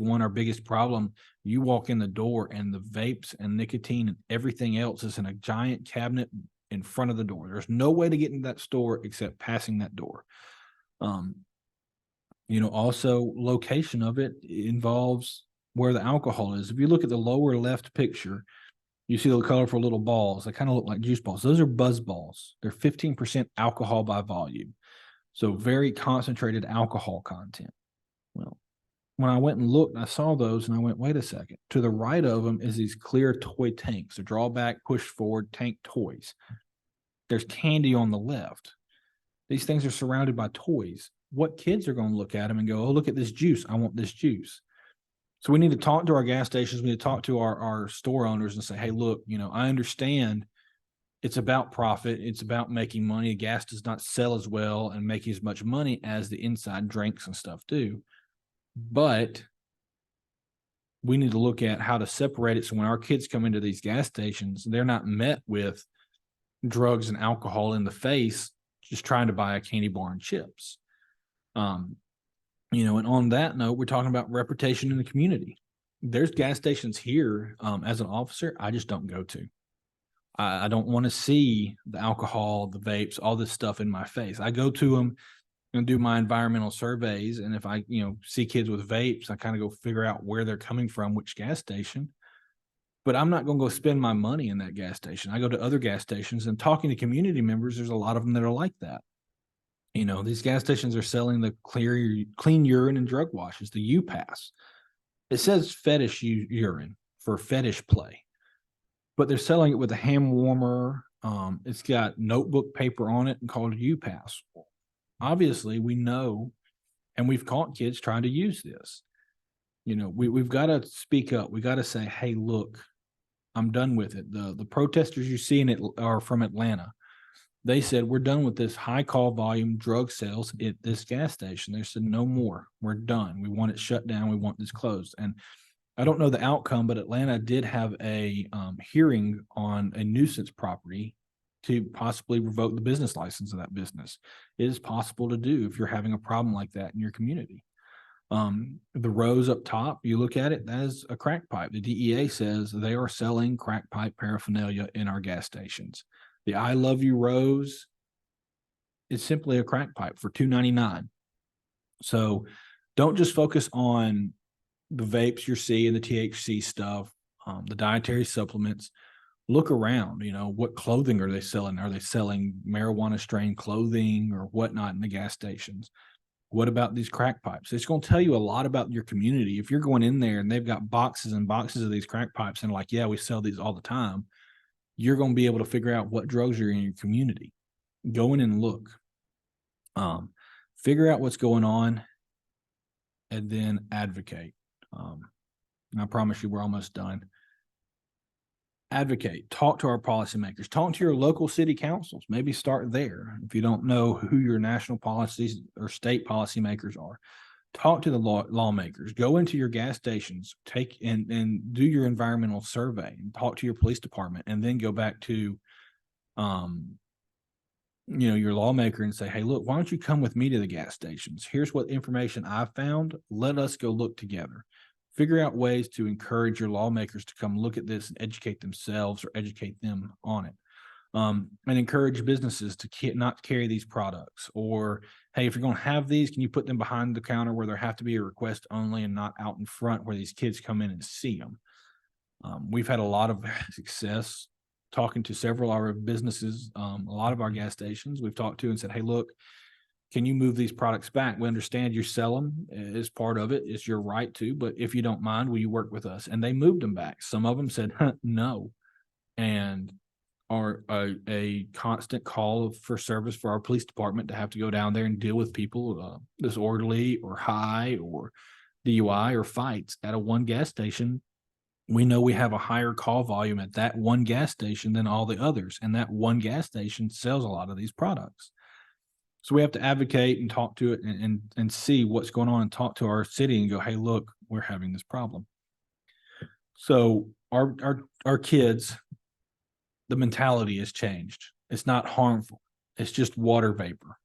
problem, you walk in the door and the vapes and nicotine and everything else is in a giant cabinet in front of the door. There's no way to get into that store except passing that door. Also location of it involves where the alcohol is. If you look at the lower left picture, you see the colorful little balls. They kind of look like juice balls. Those are buzz balls. They're 15% alcohol by volume. So very concentrated alcohol content. Well, when I went and looked, I saw those and I went, wait a second. To the right of them is these clear toy tanks. So draw back, push forward, tank toys. There's candy on the left. These things are surrounded by toys. What kids are going to look at them and go, oh, look at this juice. I want this juice. So we need to talk to our gas stations. We need to talk to our store owners and say, hey, look, I understand it's about profit. It's about making money. Gas does not sell as well and make as much money as the inside drinks and stuff do. But we need to look at how to separate it. So when our kids come into these gas stations, they're not met with drugs and alcohol in the face, just trying to buy a candy bar and chips. And on that note, we're talking about reputation in the community. There's gas stations here, as an officer, I just don't go to. I don't want to see the alcohol, the vapes, all this stuff in my face. I go to them and do my environmental surveys. And if I, see kids with vapes, I kind of go figure out where they're coming from, which gas station. But I'm not going to go spend my money in that gas station. I go to other gas stations, and talking to community members, there's a lot of them that are like that. These gas stations are selling the clean urine and drug washes, the U-Pass. It says fetish urine for fetish play, but they're selling it with a hand warmer. It's got notebook paper on it and called U-Pass. Obviously, we know, and we've caught kids trying to use this. We've got to speak up. We got to say, hey, look, I'm done with it. The protesters you see in it are from Atlanta. They said, we're done with this high call volume drug sales at this gas station. They said, no more. We're done. We want it shut down. We want this closed. And I don't know the outcome, but Atlanta did have a hearing on a nuisance property to possibly revoke the business license of that business. It is possible to do if you're having a problem like that in your community. The rows up top, you look at it, that is a crack pipe. The DEA says they are selling crack pipe paraphernalia in our gas stations. The I Love You rose is simply a crack pipe for $2.99. So don't just focus on the vapes you're seeing, the THC stuff, the dietary supplements. Look around, what clothing are they selling? Are they selling marijuana strain clothing or whatnot in the gas stations? What about these crack pipes? It's going to tell you a lot about your community. If you're going in there and they've got boxes and boxes of these crack pipes and like, yeah, we sell these all the time, you're going to be able to figure out what drugs are in your community. Go in and look. Figure out what's going on and then advocate. And I promise you we're almost done. Advocate, talk to our policymakers, talk to your local city councils, maybe start there. If you don't know who your national policies or state policymakers are, talk to the lawmakers, go into your gas stations, take and do your environmental survey and talk to your police department, and then go back to, your lawmaker and say, hey, look, why don't you come with me to the gas stations? Here's what information I've found. Let us go look together. Figure out ways to encourage your lawmakers to come look at this and educate themselves or educate them on it. And encourage businesses to not carry these products. Or, hey, if you're going to have these, can you put them behind the counter where there have to be a request only and not out in front where these kids come in and see them? We've had a lot of success talking to several of our businesses, a lot of our gas stations we've talked to and said, hey, look, can you move these products back? We understand you sell them as part of it. It's your right to, but if you don't mind, will you work with us? And they moved them back. Some of them said, no. And are a constant call for service for our police department to have to go down there and deal with people disorderly or high or DUI or fights at a one gas station. We know we have a higher call volume at that one gas station than all the others. And that one gas station sells a lot of these products. So we have to advocate and talk to it and see what's going on and talk to our city and go, hey, look, we're having this problem. So our kids, the mentality has changed. It's not harmful. It's just water vapor.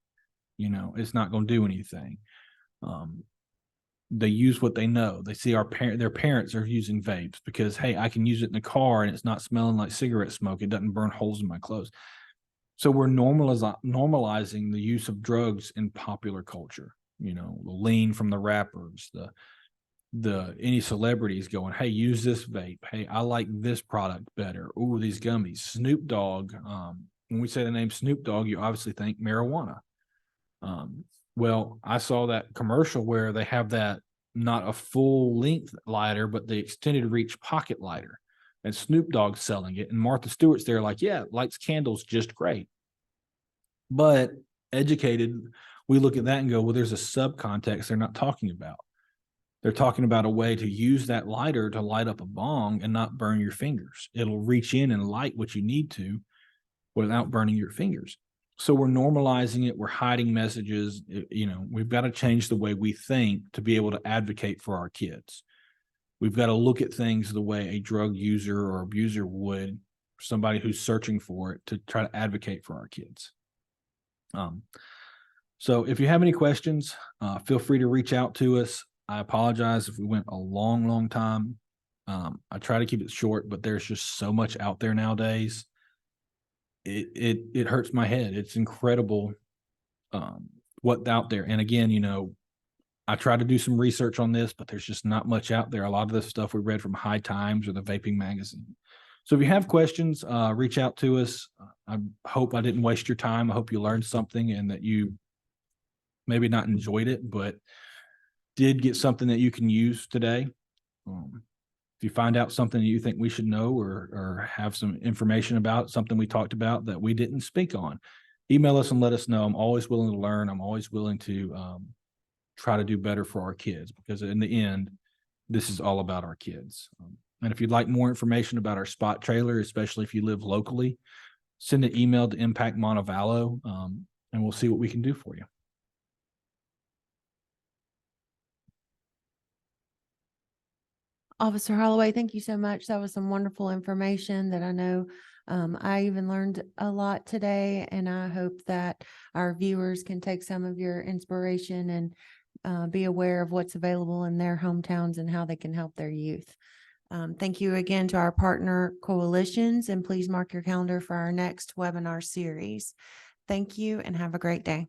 It's not going to do anything. They use what they know. They see their parents are using vapes because, hey, I can use it in the car and it's not smelling like cigarette smoke. It doesn't burn holes in my clothes. So we're normalizing the use of drugs in popular culture. The lean from the rappers, any celebrities going, hey, use this vape. Hey, I like this product better. Ooh, these gummies. Snoop Dogg. When we say the name Snoop Dogg, you obviously think marijuana. Well, I saw that commercial where they have that, not a full length lighter, but the extended reach pocket lighter. And Snoop Dogg's selling it. And Martha Stewart's there like, yeah, lights candles just great. But educated, we look at that and go, well, there's a subcontext they're not talking about. They're talking about a way to use that lighter to light up a bong and not burn your fingers. It'll reach in and light what you need to without burning your fingers. So we're normalizing it. We're hiding messages. We've got to change the way we think to be able to advocate for our kids. We've got to look at things the way a drug user or abuser would, somebody who's searching for it, to try to advocate for our kids. So if you have any questions, feel free to reach out to us. I apologize if we went a long, long time. I try to keep it short, but there's just so much out there nowadays. It hurts my head. It's incredible what's out there. And again, I try to do some research on this, but there's just not much out there. A lot of the stuff we read from High Times or the Vaping Magazine. So if you have questions, reach out to us. I hope I didn't waste your time. I hope you learned something and that you maybe not enjoyed it, but did get something that you can use today. If you find out something that you think we should know or have some information about something we talked about that we didn't speak on, email us and let us know. I'm always willing to learn. I'm always willing to try to do better for our kids, because in the end, this is all about our kids. And if you'd like more information about our spot trailer, especially if you live locally, send an email to Impact Montevallo, and we'll see what we can do for you. Officer Holloway, thank you so much. That was some wonderful information that I know I even learned a lot today, and I hope that our viewers can take some of your inspiration and be aware of what's available in their hometowns and how they can help their youth. Thank you again to our partner coalitions, and please mark your calendar for our next webinar series. Thank you and have a great day.